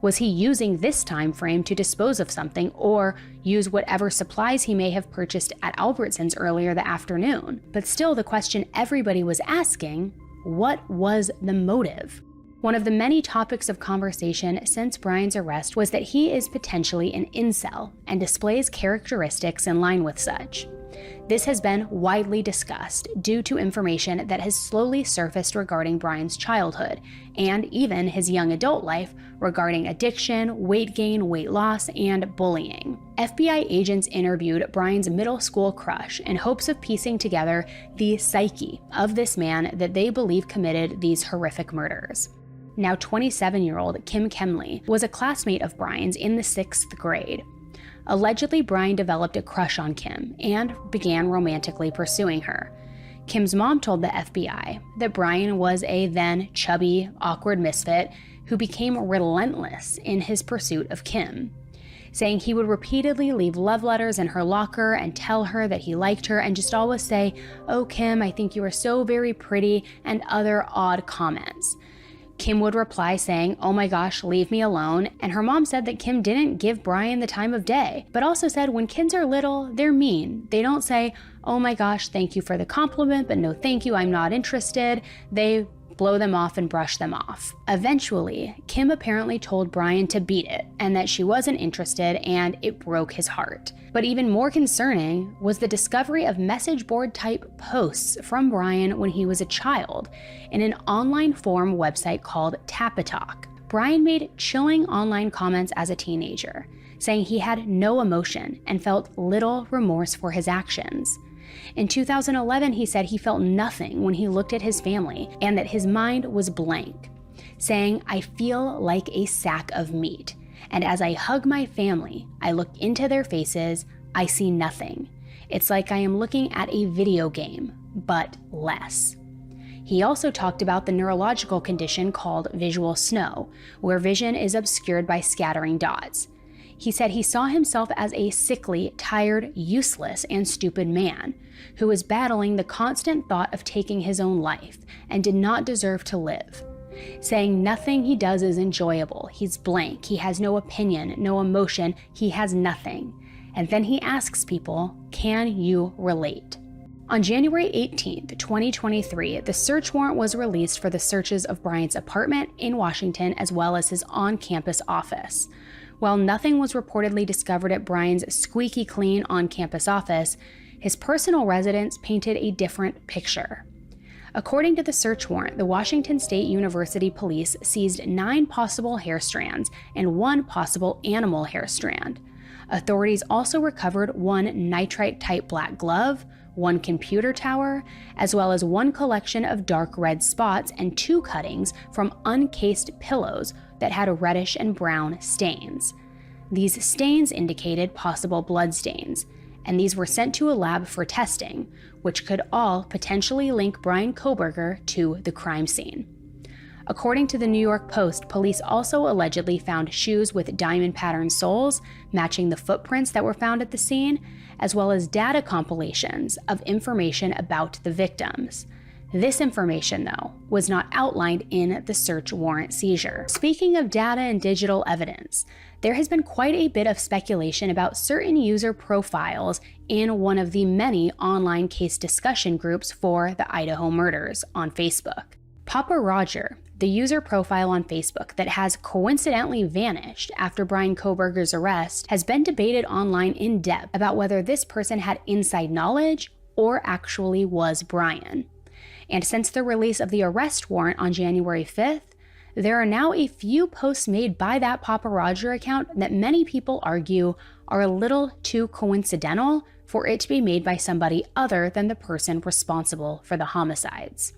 Was he using this time frame to dispose of something or use whatever supplies he may have purchased at Albertsons earlier that afternoon? But still, the question everybody was asking, what was the motive? One of the many topics of conversation since Bryan's arrest was that he is potentially an incel and displays characteristics in line with such. This has been widely discussed due to information that has slowly surfaced regarding Bryan's childhood and even his young adult life regarding addiction, weight gain, weight loss, and bullying. FBI agents interviewed Bryan's middle school crush in hopes of piecing together the psyche of this man that they believe committed these horrific murders. Now 27-year-old Kim Kemley was a classmate of Bryan's in the 6th grade. Allegedly, Bryan developed a crush on Kim and began romantically pursuing her. Kim's mom told the FBI that Bryan was a then chubby, awkward misfit who became relentless in his pursuit of Kim, saying he would repeatedly leave love letters in her locker and tell her that he liked her and just always say, "Oh, Kim, I think you are so very pretty," and other odd comments. Kim would reply saying, "Oh my gosh, leave me alone," and her mom said that Kim didn't give Bryan the time of day, but also said when kids are little, they're mean. They don't say, "Oh my gosh, thank you for the compliment, but no thank you, I'm not interested." They blow them off and brush them off. Eventually, Kim apparently told Bryan to beat it and that she wasn't interested, and it broke his heart. But even more concerning was the discovery of message board type posts from Bryan when he was a child in an online forum website called Tapatalk. Bryan made chilling online comments as a teenager, saying he had no emotion and felt little remorse for his actions. In 2011, he said he felt nothing when he looked at his family and that his mind was blank, saying, "I feel like a sack of meat. And as I hug my family, I look into their faces, I see nothing. It's like I am looking at a video game, but less." He also talked about the neurological condition called visual snow, where vision is obscured by scattering dots. He said he saw himself as a sickly, tired, useless, and stupid man who was battling the constant thought of taking his own life and did not deserve to live, saying nothing he does is enjoyable. He's blank. He has no opinion, no emotion. He has nothing. And then he asks people, "Can you relate?" On January 18th, 2023, the search warrant was released for the searches of Bryan's apartment in Washington as well as his on-campus office. While nothing was reportedly discovered at Bryan's squeaky clean on-campus office, his personal residence painted a different picture. According to the search warrant, the Washington State University police seized 9 possible hair strands and 1 possible animal hair strand. Authorities also recovered one nitrite-type black glove, one computer tower, as well as one collection of dark red spots and 2 cuttings from uncased pillows that had reddish and brown stains. These stains indicated possible blood stains, and these were sent to a lab for testing, which could all potentially link Bryan Kohberger to the crime scene. According to the New York Post, police also allegedly found shoes with diamond pattern soles matching the footprints that were found at the scene, as well as data compilations of information about the victims. This information, though, was not outlined in the search warrant seizure. Speaking of data and digital evidence, there has been quite a bit of speculation about certain user profiles in one of the many online case discussion groups for the Idaho murders on Facebook. Papa Roger, the user profile on Facebook that has coincidentally vanished after Bryan Kohberger's arrest, has been debated online in depth about whether this person had inside knowledge or actually was Bryan. And since the release of the arrest warrant on January 5th, there are now a few posts made by that Papa Roger account that many people argue are a little too coincidental for it to be made by somebody other than the person responsible for the homicides.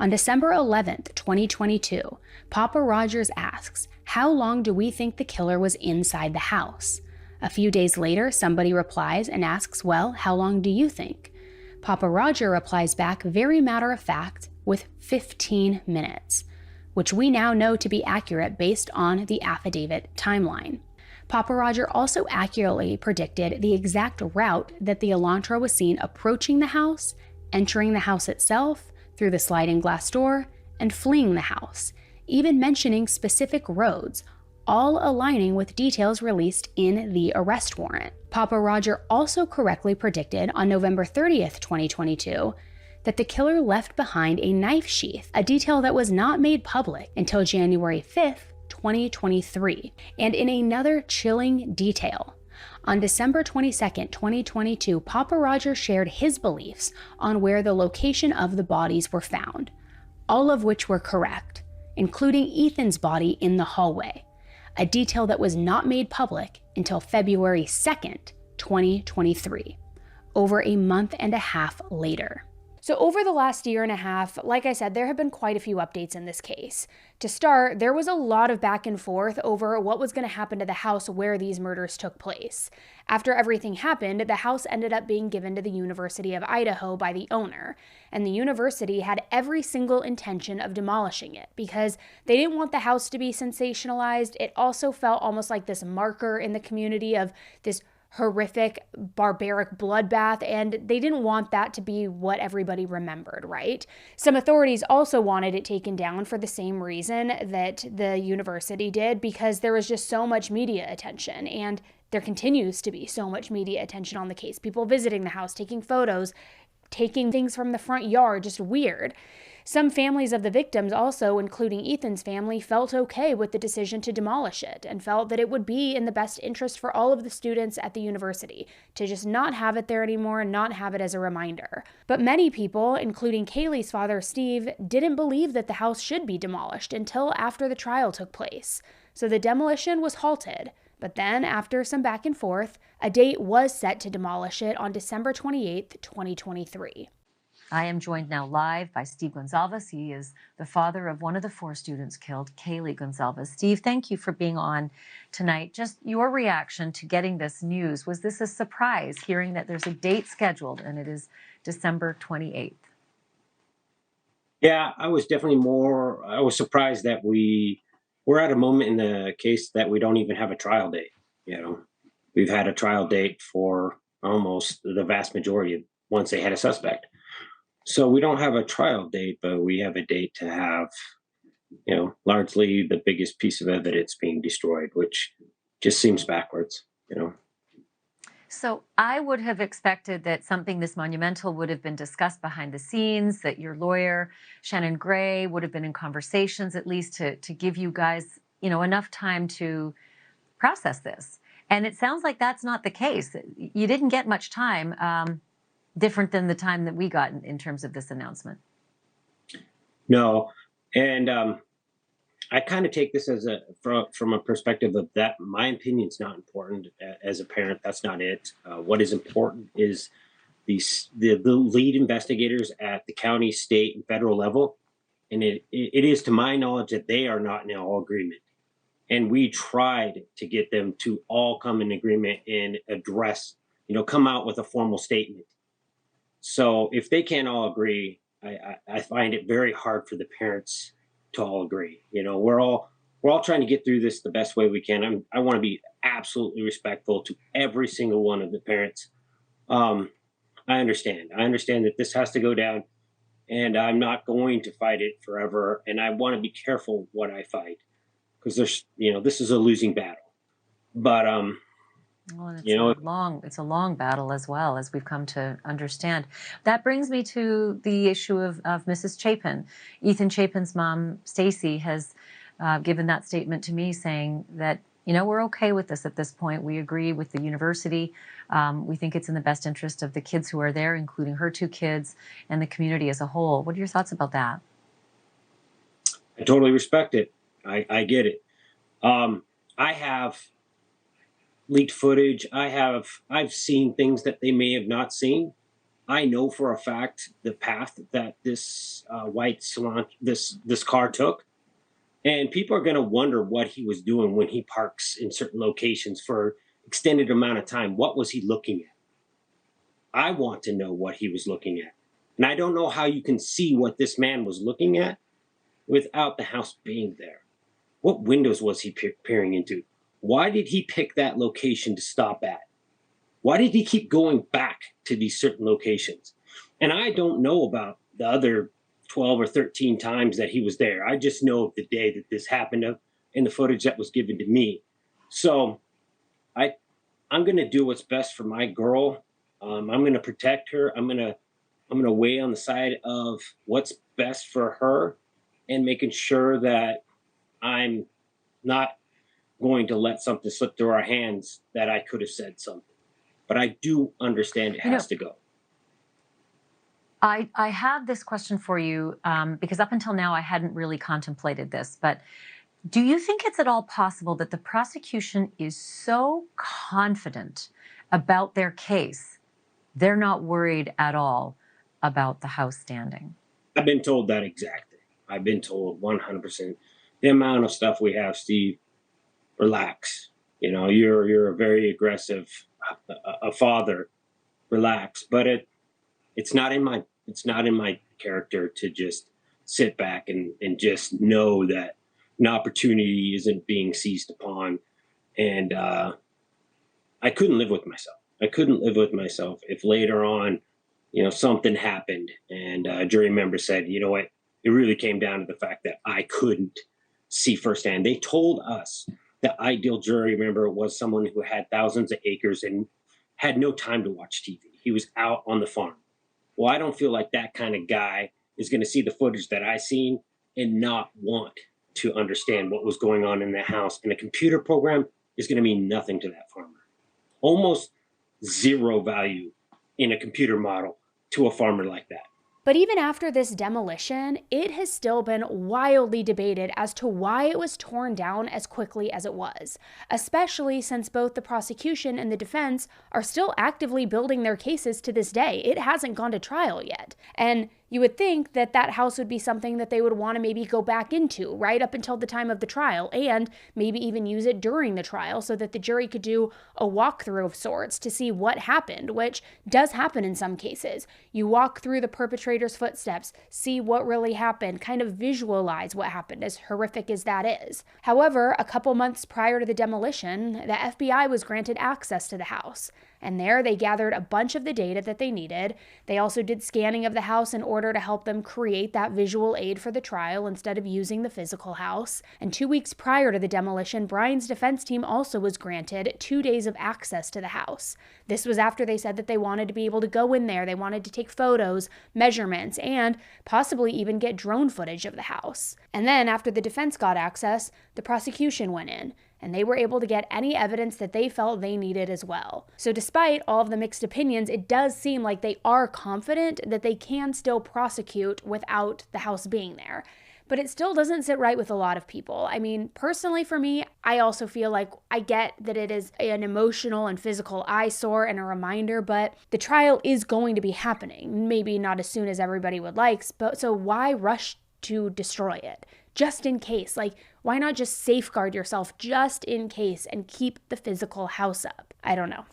On December 11th, 2022, Papa Rogers asks, "How long do we think the killer was inside the house?" A few days later, somebody replies and asks, "Well, how long do you think?" Papa Roger replies back very matter of fact with 15 minutes, which we now know to be accurate based on the affidavit timeline. Papa Roger also accurately predicted the exact route that the Elantra was seen approaching the house, entering the house itself through the sliding glass door, and fleeing the house, even mentioning specific roads, all aligning with details released in the arrest warrant. Papa Roger also correctly predicted on November 30th, 2022, that the killer left behind a knife sheath, a detail that was not made public until January 5th, 2023. And in another chilling detail, on December 22nd, 2022, Papa Roger shared his beliefs on where the location of the bodies were found, all of which were correct, including Ethan's body in the hallway, a detail that was not made public until February 2nd, 2023, over a month and a half later. So over the last year and a half, like I said, there have been quite a few updates in this case. To start, there was a lot of back and forth over what was going to happen to the house where these murders took place. After everything happened, the house ended up being given to the University of Idaho by the owner, and the university had every single intention of demolishing it because they didn't want the house to be sensationalized. It also felt almost like this marker in the community of this horrific, barbaric bloodbath, and they didn't want that to be what everybody remembered, right? Some authorities also wanted it taken down for the same reason that the university did, because there was just so much media attention, and there continues to be so much media attention on the case. People visiting the house, taking photos, taking things from the front yard, just weird. Some families of the victims also, including Ethan's family, felt okay with the decision to demolish it and felt that it would be in the best interest for all of the students at the university to just not have it there anymore and not have it as a reminder. But many people, including Kaylee's father, Steve, didn't believe that the house should be demolished until after the trial took place. So the demolition was halted. But then, after some back and forth, a date was set to demolish it on December 28th, 2023. I am joined now live by Steve Gonzalez. He is the father of one of the 4 students killed, Kaylee Gonzalez. Steve, thank you for being on tonight. Just your reaction to getting this news. Was this a surprise, hearing that there's a date scheduled and it is December 28th? Yeah, I was surprised that we're at a moment in the case that we don't even have a trial date. You know, we've had a trial date for almost the vast majority of once they had a suspect. So we don't have a trial date, but we have a date to have, largely the biggest piece of evidence being destroyed, which just seems backwards, So I would have expected that something this monumental would have been discussed behind the scenes, that your lawyer, Shannon Gray, would have been in conversations at least to give you guys, enough time to process this. And it sounds like that's not the case. You didn't get much time. Different than the time that we got in terms of this announcement. No. And I kind of take this as from a perspective of that my opinion's not important as a parent. That's not it. What is important is the lead investigators at the county, state, and federal level, and it is to my knowledge that they are not in all agreement. And we tried to get them to all come in agreement and address, come out with a formal statement. So if they can't all agree, I find it very hard for the parents to all agree. We're all trying to get through this the best way we can. I want to be absolutely respectful to every single one of the parents. I understand that this has to go down, and I'm not going to fight it forever. And I want to be careful what I fight, because this is a losing battle. But well, it's a long battle as well, as we've come to understand. That brings me to the issue of Mrs. Chapin. Ethan Chapin's mom, Stacy, has given that statement to me, saying that, we're okay with this at this point. We agree with the university. We think it's in the best interest of the kids who are there, including her 2 kids, and the community as a whole. What are your thoughts about that? I totally respect it. I get it. I have leaked footage. I've seen things that they may have not seen. I know for a fact the path that this white salon, this car took. And people are going to wonder what he was doing when he parks in certain locations for extended amount of time. What was he looking at? I want to know what he was looking at. And I don't know how you can see what this man was looking at without the house being there. What windows was he peering into? Why did he pick that location to stop at? Why did he keep going back to these certain locations? And I don't know about the other 12 or 13 times that he was there. I just know of the day that this happened in the footage that was given to me. So I'm going to do what's best for my girl. I'm going to protect her. I'm going to weigh on the side of what's best for her, and making sure that I'm not going to let something slip through our hands that I could have said something. But I do understand it has to go. I have this question for you because up until now I hadn't really contemplated this, but do you think it's at all possible that the prosecution is so confident about their case, they're not worried at all about the house standing? I've been told that exactly. I've been told 100%. The amount of stuff we have, Steve, relax. You're a very aggressive a father. Relax. But it's not in my character to just sit back and just know that an opportunity isn't being seized upon. And I couldn't live with myself. I couldn't live with myself if later on, something happened and a jury member said, you know what, it really came down to the fact that I couldn't see firsthand. They told us the ideal jury member was someone who had thousands of acres and had no time to watch TV. He was out on the farm. Well, I don't feel like that kind of guy is going to see the footage that I seen and not want to understand what was going on in the house. And a computer program is going to mean nothing to that farmer. Almost zero value in a computer model to a farmer like that. But even after this demolition, it has still been wildly debated as to why it was torn down as quickly as it was, especially since both the prosecution and the defense are still actively building their cases to this day. It hasn't gone to trial yet. And you would think that that house would be something that they would want to maybe go back into right up until the time of the trial, and maybe even use it during the trial so that the jury could do a walkthrough of sorts to see what happened, which does happen in some cases. You walk through the perpetrator's footsteps, see what really happened, kind of visualize what happened, as horrific as that is. However, a couple months prior to the demolition, the FBI was granted access to the house. And there they gathered a bunch of the data that they needed. They also did scanning of the house in order to help them create that visual aid for the trial instead of using the physical house. And 2 weeks prior to the demolition, Bryan's defense team also was granted 2 days of access to the house. This was after they said that they wanted to be able to go in there. They wanted to take photos, measurements, and possibly even get drone footage of the house. And then after the defense got access, the prosecution went in, and they were able to get any evidence that they felt they needed as well. So despite all of the mixed opinions, it does seem like they are confident that they can still prosecute without the house being there. but it still doesn't sit right with a lot of people. I mean, personally for me, I also feel like I get that it is an emotional and physical eyesore and a reminder, but the trial is going to be happening. Maybe not as soon as everybody would like, but so why rush to destroy it? Just in case. Like, why not just safeguard yourself just in case and keep the physical house up? I don't know.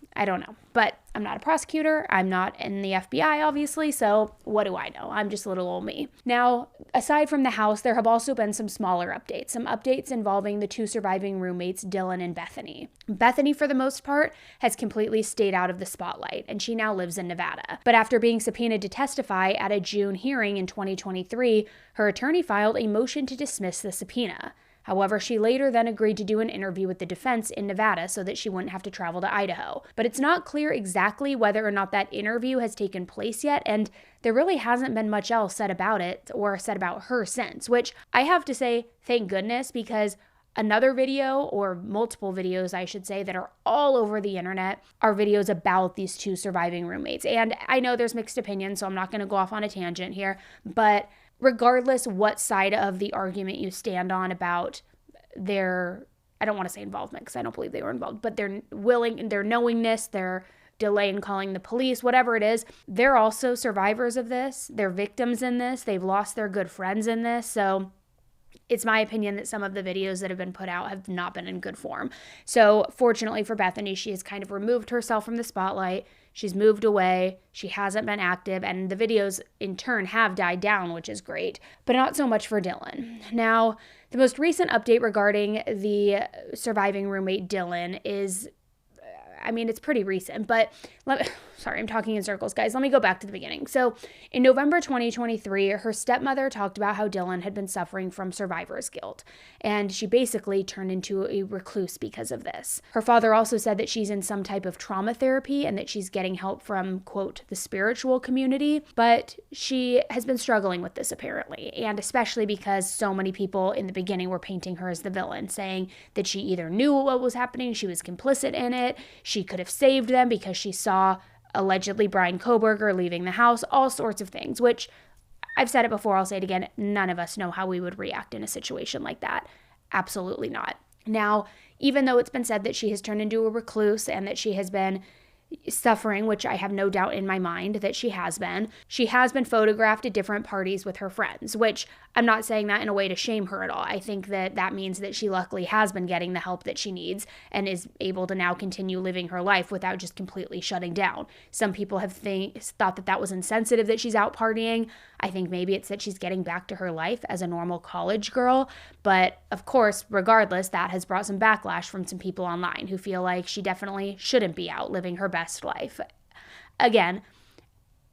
But I'm not a prosecutor. I'm not in the FBI, obviously. So what do I know? I'm just little old me. Now, aside from the house, there have also been some smaller updates. Some updates involving the two surviving roommates, Dylan and Bethany. Bethany, for the most part, has completely stayed out of the spotlight, and she now lives in Nevada. But after being subpoenaed to testify at a June hearing in 2023, her attorney filed a motion to dismiss the subpoena. However, she later then agreed to do an interview with the defense in Nevada so that she wouldn't have to travel to Idaho. But it's not clear exactly whether or not that interview has taken place yet, and there really hasn't been much else said about it or said about her since, which I have to say, thank goodness, because another video, or multiple videos, I should say, that are all over the internet are videos about these two surviving roommates. And I know there's mixed opinions, so I'm not going to go off on a tangent here, but regardless what side of the argument you stand on about their, I don't want to say involvement because I don't believe they were involved, but their knowingness, their delay in calling the police, whatever it is, they're also survivors of this. They're victims in this. They've lost their good friends in this. So it's my opinion that some of the videos that have been put out have not been in good form. So fortunately for Bethany, she has kind of removed herself from the spotlight. She's moved away. She hasn't been active, and the videos in turn have died down, which is great, but not so much for Dylan. Now, the most recent update regarding the surviving roommate Dylan is, I mean, it's pretty recent, but sorry, I'm talking in circles, guys. Let me go back to the beginning. So in November 2023, her stepmother talked about how Dylan had been suffering from survivor's guilt, and she basically turned into a recluse because of this. Her father also said that she's in some type of trauma therapy and that she's getting help from, quote, the spiritual community, but she has been struggling with this apparently, and especially because so many people in the beginning were painting her as the villain, saying that she either knew what was happening, she was complicit in it, she could have saved them because she saw allegedly Bryan Kohberger leaving the house, all sorts of things, which I've said it before, I'll say it again, none of us know how we would react in a situation like that. Absolutely not. Now, even though it's been said that she has turned into a recluse and that she has been suffering, which I have no doubt in my mind that she has been photographed at different parties with her friends, which I'm not saying that in a way to shame her at all. I think that that means that she luckily has been getting the help that she needs and is able to now continue living her life without just completely shutting down. Some people have thought that that was insensitive that she's out partying. I think maybe it's that she's getting back to her life as a normal college girl. But of course, regardless, that has brought some backlash from some people online who feel like she definitely shouldn't be out living her best life. Again,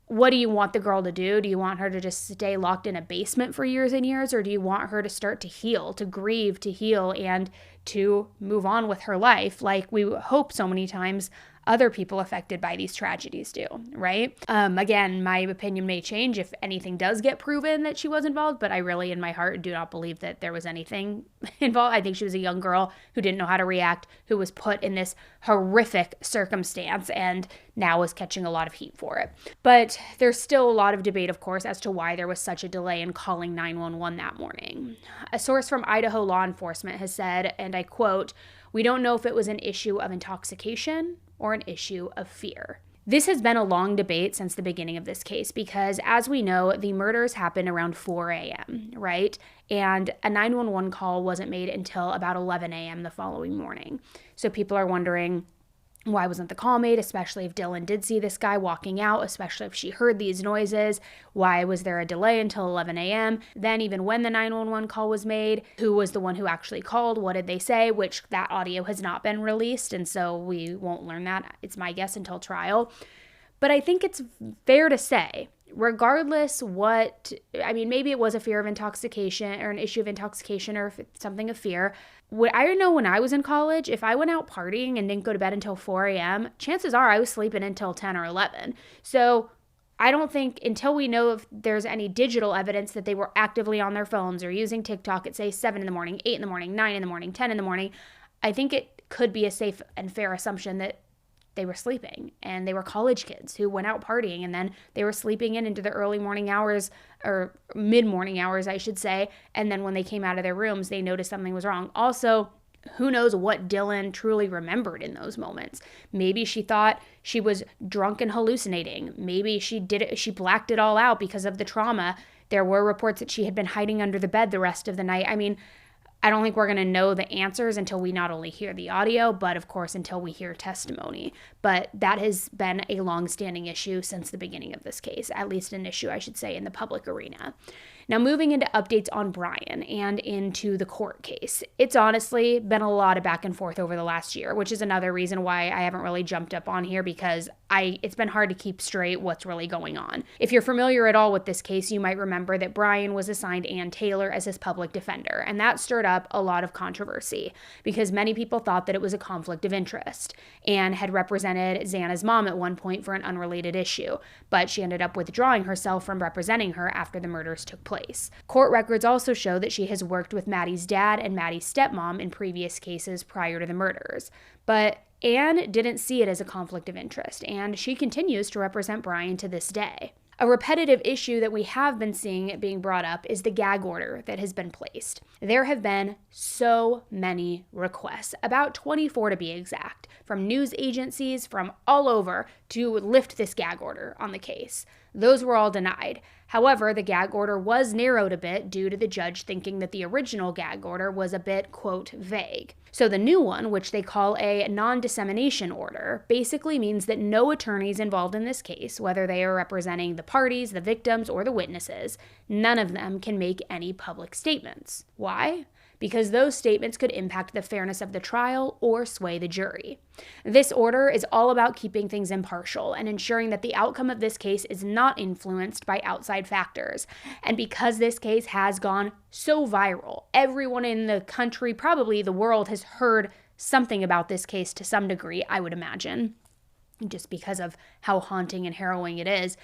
what do you want the girl to do? Do you want her to just stay locked in a basement for years and years? Or do you want her to start to heal, to grieve, to heal, and to move on with her life like we hope so many times other people affected by these tragedies do, right? Again, my opinion may change if anything does get proven that she was involved, but I really, in my heart, do not believe that there was anything involved. I think she was a young girl who didn't know how to react, who was put in this horrific circumstance, and now is catching a lot of heat for it. But there's still a lot of debate, of course, as to why there was such a delay in calling 911 that morning. A source from Idaho law enforcement has said, and I quote, "We don't know if it was an issue of intoxication or an issue of fear." This has been a long debate since the beginning of this case because, as we know, the murders happened around 4 a.m., right? And a 911 call wasn't made until about 11 a.m. the following morning. So people are wondering, why wasn't the call made, especially if Dylan did see this guy walking out, especially if she heard these noises? Why was there a delay until 11 a.m.? Then even when the 911 call was made, who was the one who actually called? What did they say? Which that audio has not been released, and so we won't learn that, it's my guess, until trial. But I think it's fair to say, regardless maybe it was a fear of intoxication or an issue of intoxication or something of fear. I know when I was in college, if I went out partying and didn't go to bed until 4 a.m., chances are I was sleeping until 10 or 11. So I don't think until we know if there's any digital evidence that they were actively on their phones or using TikTok at, say, 7 in the morning, 8 in the morning, 9 in the morning, 10 in the morning, I think it could be a safe and fair assumption that they were sleeping, and they were college kids who went out partying, and then they were sleeping in into the early morning hours, or mid-morning hours, I should say, and then when they came out of their rooms, they noticed something was wrong. Also, who knows what Dylan truly remembered in those moments. Maybe she thought she was drunk and hallucinating. Maybe she blacked it all out because of the trauma. There were reports that she had been hiding under the bed the rest of the night. I mean, I don't think we're going to know the answers until we not only hear the audio, but of course, until we hear testimony. But that has been a long-standing issue since the beginning of this case, at least an issue, I should say, in the public arena. Now, moving into updates on Bryan and into the court case, it's honestly been a lot of back and forth over the last year, which is another reason why I haven't really jumped up on here, because it's been hard to keep straight what's really going on. If you're familiar at all with this case, you might remember that Bryan was assigned Ann Taylor as his public defender, and that stirred up a lot of controversy because many people thought that it was a conflict of interest. Ann had represented Xana's mom at one point for an unrelated issue, but she ended up withdrawing herself from representing her after the murders took place. Court records also show that she has worked with Maddie's dad and Maddie's stepmom in previous cases prior to the murders. But Ann didn't see it as a conflict of interest, and she continues to represent Bryan to this day. A repetitive issue that we have been seeing being brought up is the gag order that has been placed. There have been so many requests, about 24 to be exact, from news agencies from all over to lift this gag order on the case. Those were all denied. However, the gag order was narrowed a bit due to the judge thinking that the original gag order was a bit, quote, vague. So the new one, which they call a non-dissemination order, basically means that no attorneys involved in this case, whether they are representing the parties, the victims, or the witnesses, none of them can make any public statements. Why? Because those statements could impact the fairness of the trial or sway the jury. This order is all about keeping things impartial and ensuring that the outcome of this case is not influenced by outside factors. And because this case has gone so viral, everyone in the country, probably the world, has heard something about this case to some degree, I would imagine, just because of how haunting and harrowing it is.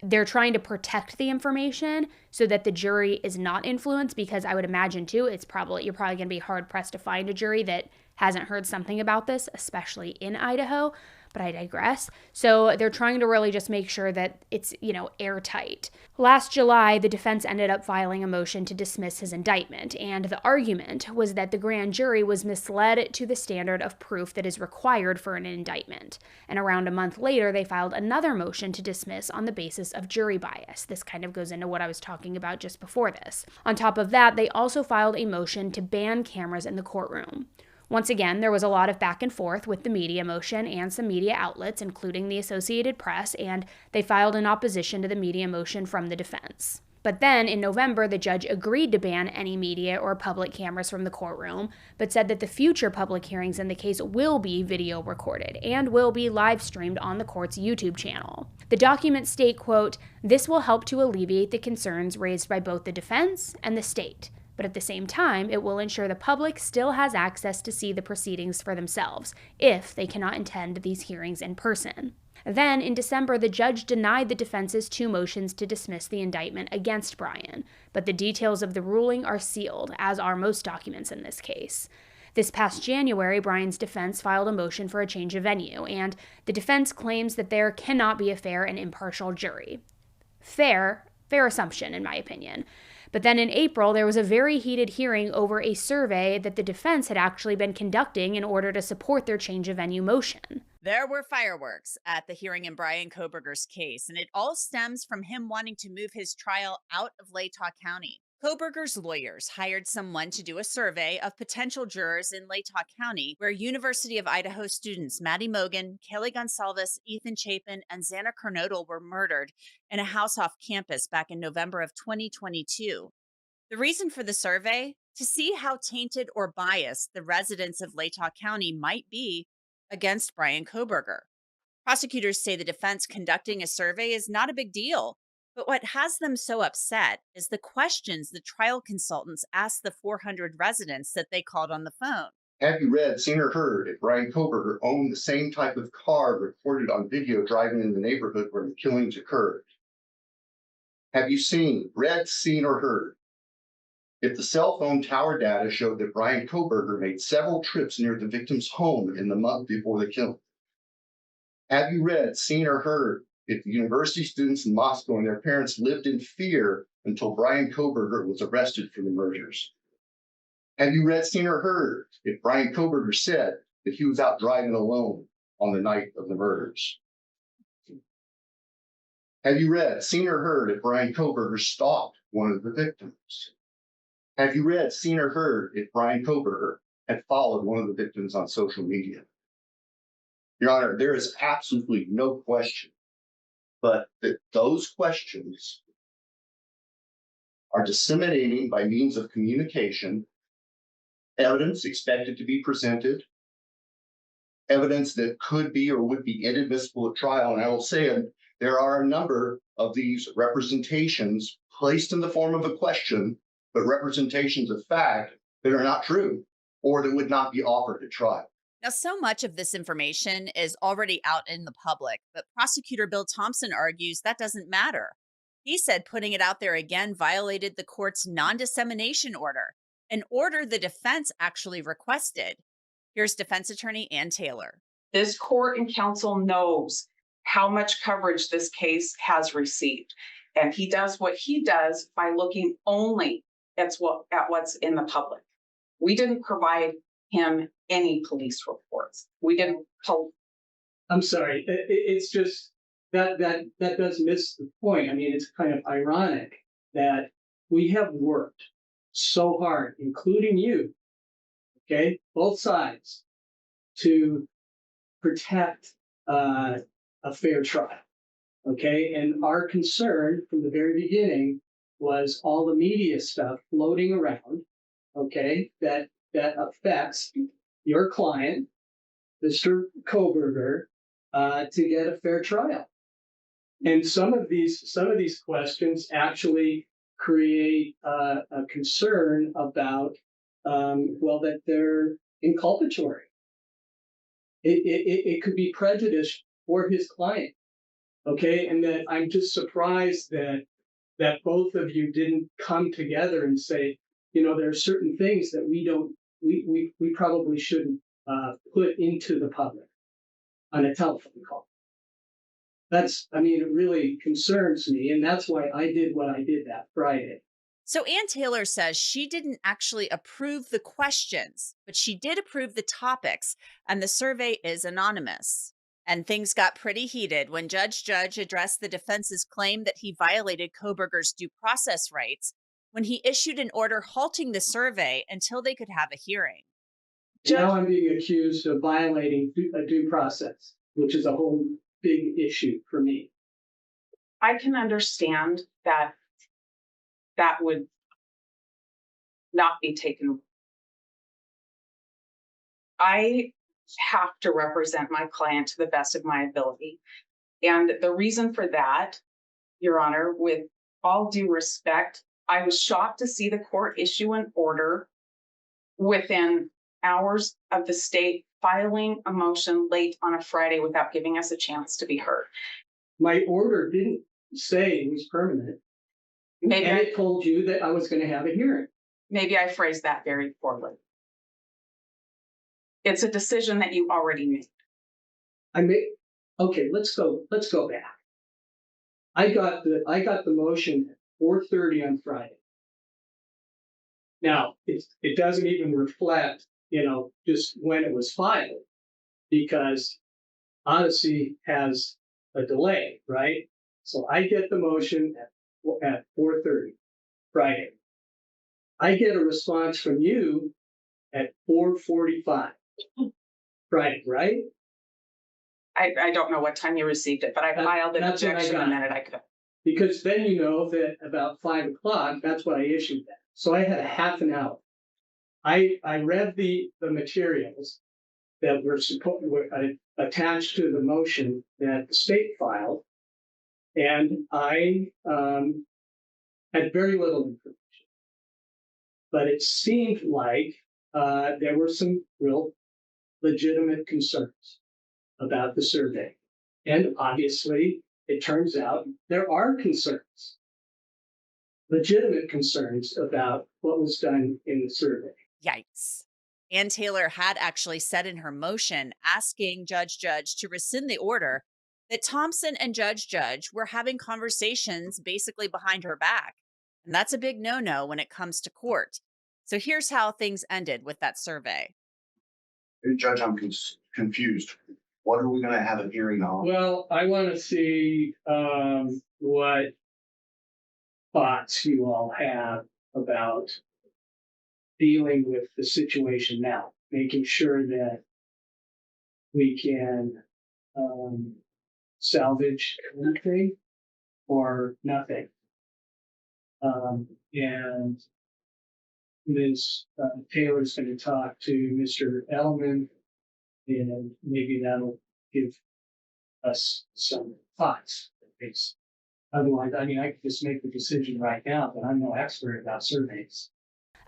They're trying to protect the information so that the jury is not influenced, because I would imagine too, you're probably going to be hard pressed to find a jury that hasn't heard something about this, especially in Idaho, but I digress. So they're trying to really just make sure that it's, airtight. Last July, the defense ended up filing a motion to dismiss his indictment, and the argument was that the grand jury was misled to the standard of proof that is required for an indictment. And around a month later, they filed another motion to dismiss on the basis of jury bias. This kind of goes into what I was talking about just before this. On top of that, they also filed a motion to ban cameras in the courtroom. Once again, there was a lot of back and forth with the media motion and some media outlets, including the Associated Press, and they filed an opposition to the media motion from the defense. But then, in November, the judge agreed to ban any media or public cameras from the courtroom, but said that the future public hearings in the case will be video recorded and will be live streamed on the court's YouTube channel. The documents state, quote, "This will help to alleviate the concerns raised by both the defense and the state. But at the same time, it will ensure the public still has access to see the proceedings for themselves, if they cannot attend these hearings in person." Then, in December, the judge denied the defense's 2 motions to dismiss the indictment against Bryan, but the details of the ruling are sealed, as are most documents in this case. This past January, Bryan's defense filed a motion for a change of venue, and the defense claims that there cannot be a fair and impartial jury. Fair assumption, in my opinion. But then in April, there was a very heated hearing over a survey that the defense had actually been conducting in order to support their change of venue motion. There were fireworks at the hearing in Bryan Kohberger's case, and it all stems from him wanting to move his trial out of Latah County. Kohberger's lawyers hired someone to do a survey of potential jurors in Latah County, where University of Idaho students Maddie Mogan, Kelly Gonsalves, Ethan Chapin, and Xana Kernodle were murdered in a house off campus back in November of 2022. The reason for the survey? To see how tainted or biased the residents of Latah County might be against Bryan Kohberger. Prosecutors say the defense conducting a survey is not a big deal. But what has them so upset is the questions the trial consultants asked the 400 residents that they called on the phone. Have you read, seen, or heard if Bryan Kohberger owned the same type of car recorded on video driving in the neighborhood where the killings occurred? Have you read, seen, or heard if the cell phone tower data showed that Bryan Kohberger made several trips near the victim's home in the month before the killing? Have you read, seen, or heard if university students in Moscow and their parents lived in fear until Bryan Kohberger was arrested for the murders? Have you read, seen, or heard if Bryan Kohberger said that he was out driving alone on the night of the murders? Have you read, seen, or heard if Bryan Kohberger stalked one of the victims? Have you read, seen, or heard if Bryan Kohberger had followed one of the victims on social media? Your Honor, there is absolutely no question but that those questions are disseminating by means of communication evidence expected to be presented, evidence that could be or would be inadmissible at trial. And I will say there are a number of these representations placed in the form of a question, but representations of fact that are not true or that would not be offered at trial. Now, so much of this information is already out in the public, but prosecutor Bill Thompson argues that doesn't matter. He said putting it out there again violated the court's non-dissemination order, an order the defense actually requested. Here's defense attorney Ann Taylor. This court and counsel knows how much coverage this case has received. And he does what he does by looking only at what's in the public. We didn't provide him any police reports. We didn't. I'm sorry. It's just that does miss the point. I mean, it's kind of ironic that we have worked so hard, including you, okay, both sides, to protect a fair trial, okay? And our concern from the very beginning was all the media stuff floating around, okay, that affects your client, Mr. Kohberger, to get a fair trial. And some of these questions actually create a concern about, that they're inculpatory. It could be prejudice for his client, okay? And that I'm just surprised that both of you didn't come together and say, there are certain things that we probably shouldn't put into the public on a telephone call. It really concerns me, and that's why I did what I did that Friday. So Ann Taylor says she didn't actually approve the questions, but she did approve the topics, and the survey is anonymous. And things got pretty heated when Judge addressed the defense's claim that he violated Kohberger's due process rights when he issued an order halting the survey until they could have a hearing. Now I'm being accused of violating a due process, which is a whole big issue for me. I can understand that would not be taken. I have to represent my client to the best of my ability. And the reason for that, Your Honor, with all due respect, I was shocked to see the court issue an order within hours of the state filing a motion late on a Friday without giving us a chance to be heard. My order didn't say it was permanent. Maybe and it told you that I was going to have a hearing. Maybe I phrased that very poorly. It's a decision that you already made. Okay, let's go back. I got the motion at 4:30 on Friday. Now it doesn't even reflect, just when it was filed, because Odyssey has a delay, right? So I get the motion at 4:30 Friday. I get a response from you at 4:45 Friday, right? I don't know what time you received it, but I filed an objection the minute I could. Because then that about 5 o'clock, that's when I issued that. So I had a half an hour. I read the materials that were attached to the motion that the state filed, and I had very little information. But it seemed like there were some real legitimate concerns about the survey. And obviously, it turns out there are concerns, legitimate concerns about what was done in the survey. Yikes. Ann Taylor had actually said in her motion asking Judge to rescind the order that Thompson and Judge were having conversations basically behind her back. And that's a big no-no when it comes to court. So here's how things ended with that survey. Hey, Judge, I'm confused. What are we going to have a hearing on? Well, I want to see what thoughts you all have about dealing with the situation now, making sure that we can salvage anything or nothing. And Ms. Taylor's going to talk to Mr. Ellman, and maybe that'll give us some thoughts. Otherwise, I mean, I could just make the decision right now, but I'm no expert about surveys.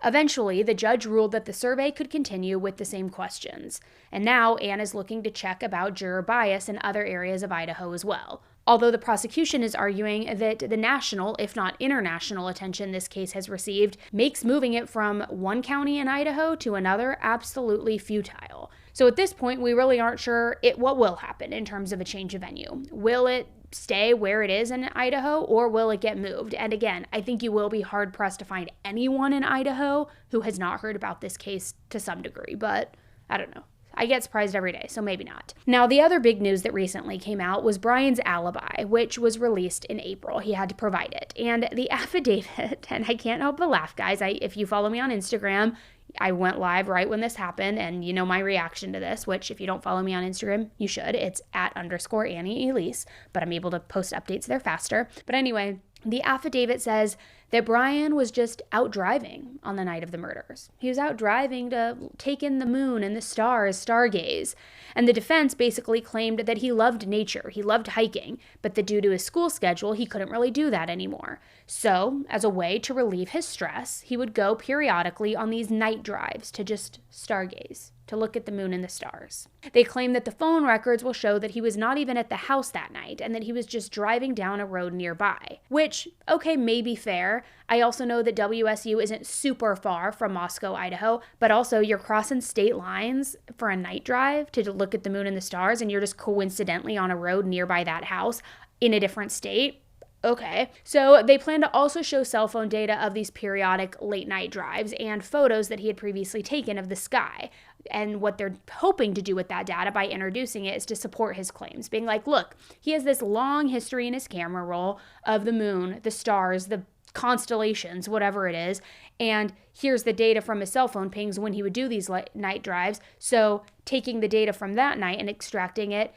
Eventually, the judge ruled that the survey could continue with the same questions. And now Ann is looking to check about juror bias in other areas of Idaho as well. Although the prosecution is arguing that the national, if not international, attention this case has received makes moving it from one county in Idaho to another absolutely futile. So at this point, we really aren't sure what will happen in terms of a change of venue. Will it stay where it is in Idaho, or will it get moved? And again, I think you will be hard-pressed to find anyone in Idaho who has not heard about this case to some degree, but I don't know. I get surprised every day, so maybe not. Now, the other big news that recently came out was Bryan's alibi, which was released in April. He had to provide it. And the affidavit, and I can't help but laugh, guys. If you follow me on Instagram, I went live right when this happened, and you know my reaction to this, which if you don't follow me on Instagram, you should. It's @_Annie Elise, but I'm able to post updates there faster. But anyway, the affidavit says that Bryan was just out driving on the night of the murders. He was out driving to take in the moon and the stars, stargaze. And the defense basically claimed that he loved nature, he loved hiking, but that due to his school schedule, he couldn't really do that anymore. So, as a way to relieve his stress, he would go periodically on these night drives to just stargaze, to look at the moon and the stars. They claim that the phone records will show that he was not even at the house that night and that he was just driving down a road nearby, which, okay, may be fair. I also know that WSU isn't super far from Moscow, Idaho, but also you're crossing state lines for a night drive to look at the moon and the stars, and you're just coincidentally on a road nearby that house in a different state. Okay, so they plan to also show cell phone data of these periodic late night drives and photos that he had previously taken of the sky. And what they're hoping to do with that data by introducing it is to support his claims, being like, look, he has this long history in his camera roll of the moon, the stars, the constellations, whatever it is, and here's the data from his cell phone pings when he would do these night drives. So taking the data from that night and extracting it,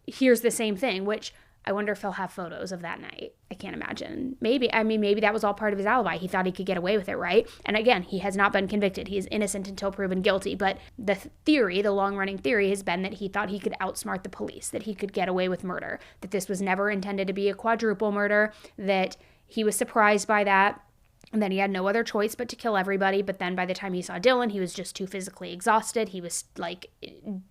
here's the same thing, which I wonder if he'll have photos of that night. I can't imagine. Maybe that was all part of his alibi. He thought he could get away with it, right? And again, he has not been convicted. He is innocent until proven guilty. But the theory, the long-running theory, has been that he thought he could outsmart the police, that he could get away with murder, that this was never intended to be a quadruple murder, that he was surprised by that, and then he had no other choice but to kill everybody. But then by the time he saw Dylan, he was just too physically exhausted. He was like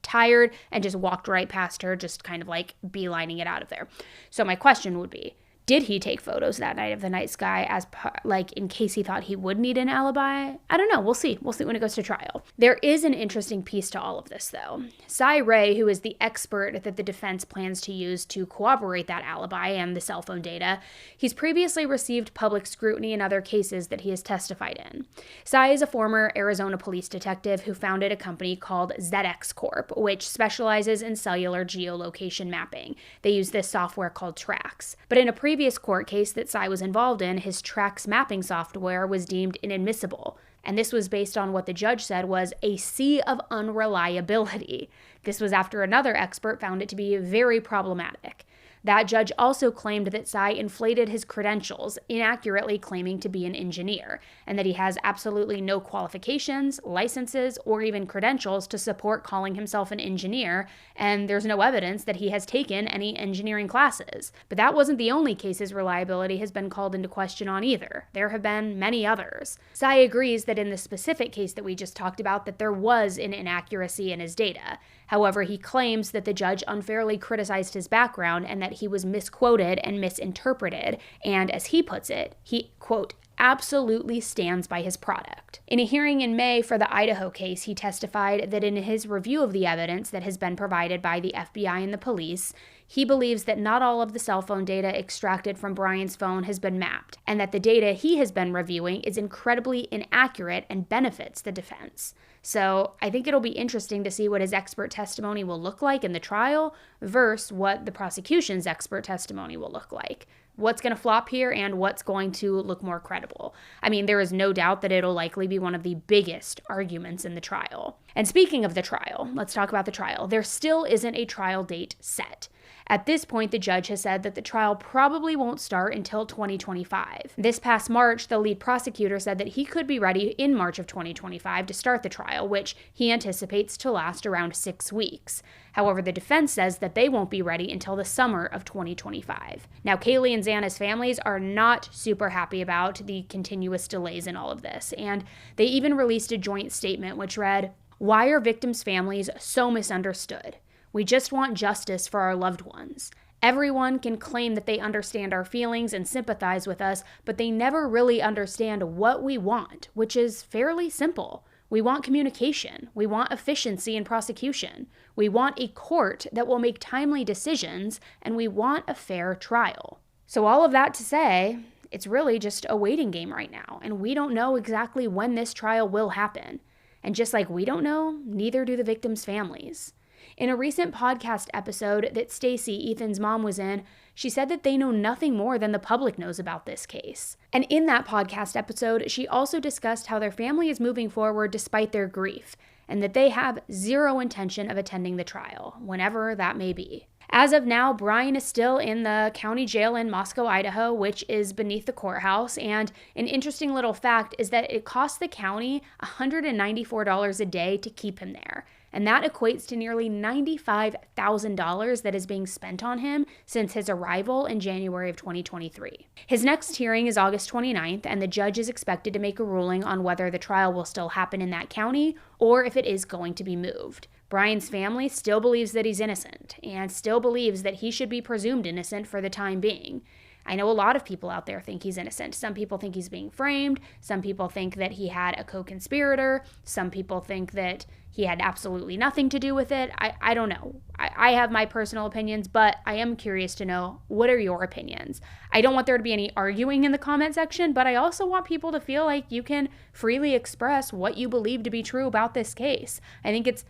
tired and just walked right past her, just kind of like beelining it out of there. So my question would be, did he take photos that night of the night sky as like in case he thought he would need an alibi? I don't know. We'll see. We'll see when it goes to trial. There is an interesting piece to all of this, though. Cy Ray, who is the expert that the defense plans to use to corroborate that alibi and the cell phone data, he's previously received public scrutiny in other cases that he has testified in. Cy is a former Arizona police detective who founded a company called ZX Corp, which specializes in cellular geolocation mapping. They use this software called Trax. But in a previous court case that Cy was involved in, his Trax mapping software was deemed inadmissible. And this was based on what the judge said was a sea of unreliability. This was after another expert found it to be very problematic. That judge also claimed that Cy inflated his credentials, inaccurately claiming to be an engineer, and that he has absolutely no qualifications, licenses, or even credentials to support calling himself an engineer, and there's no evidence that he has taken any engineering classes. But that wasn't the only case his reliability has been called into question on either. There have been many others. Cy agrees that in the specific case that we just talked about, that there was an inaccuracy in his data. However, he claims that the judge unfairly criticized his background and that he was misquoted and misinterpreted, and as he puts it, he, quote, absolutely stands by his product. In a hearing in May for the Idaho case, he testified that in his review of the evidence that has been provided by the FBI and the police, he believes that not all of the cell phone data extracted from Bryan's phone has been mapped, and that the data he has been reviewing is incredibly inaccurate and benefits the defense. So I think it'll be interesting to see what his expert testimony will look like in the trial versus what the prosecution's expert testimony will look like. What's going to flop here and what's going to look more credible. I mean, there is no doubt that it'll likely be one of the biggest arguments in the trial. And speaking of the trial, let's talk about the trial. There still isn't a trial date set. At this point, the judge has said that the trial probably won't start until 2025. This past March, the lead prosecutor said that he could be ready in March of 2025 to start the trial, which he anticipates to last around 6 weeks. However, the defense says that they won't be ready until the summer of 2025. Now, Kaylee and Xana's families are not super happy about the continuous delays in all of this, and they even released a joint statement which read, "Why are victims' families so misunderstood? We just want justice for our loved ones. Everyone can claim that they understand our feelings and sympathize with us, but they never really understand what we want, which is fairly simple. We want communication. We want efficiency in prosecution. We want a court that will make timely decisions, and we want a fair trial." So all of that to say, it's really just a waiting game right now, and we don't know exactly when this trial will happen. And just like we don't know, neither do the victims' families. In a recent podcast episode that Stacy, Ethan's mom, was in, she said that they know nothing more than the public knows about this case. And in that podcast episode, she also discussed how their family is moving forward despite their grief, and that they have zero intention of attending the trial, whenever that may be. As of now, Bryan is still in the county jail in Moscow, Idaho, which is beneath the courthouse. And an interesting little fact is that it costs the county $194 a day to keep him there. And that equates to nearly $95,000 that is being spent on him since his arrival in January of 2023. His next hearing is August 29th, and the judge is expected to make a ruling on whether the trial will still happen in that county or if it is going to be moved. Bryan's family still believes that he's innocent and still believes that he should be presumed innocent for the time being. I know a lot of people out there think he's innocent. Some people think he's being framed. Some people think that he had a co-conspirator. Some people think that he had absolutely nothing to do with it. I don't know. I have my personal opinions, but I am curious to know, what are your opinions? I don't want there to be any arguing in the comment section, but I also want people to feel like you can freely express what you believe to be true about this case. I think it's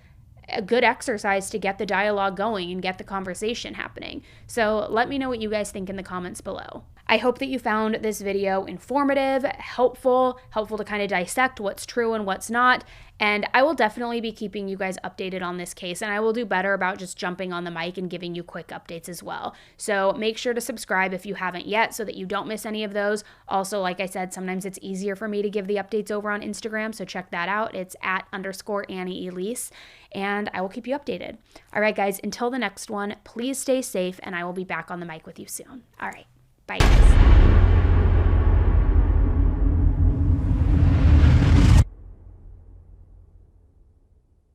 a good exercise to get the dialogue going and get the conversation happening. So let me know what you guys think in the comments below. I hope that you found this video informative, helpful to kind of dissect what's true and what's not. And I will definitely be keeping you guys updated on this case, and I will do better about just jumping on the mic and giving you quick updates as well. So make sure to subscribe if you haven't yet so that you don't miss any of those. Also, like I said, sometimes it's easier for me to give the updates over on Instagram, so check that out. It's @_Annie Elise, and I will keep you updated. All right, guys, until the next one, please stay safe, and I will be back on the mic with you soon. All right. Bye, guys.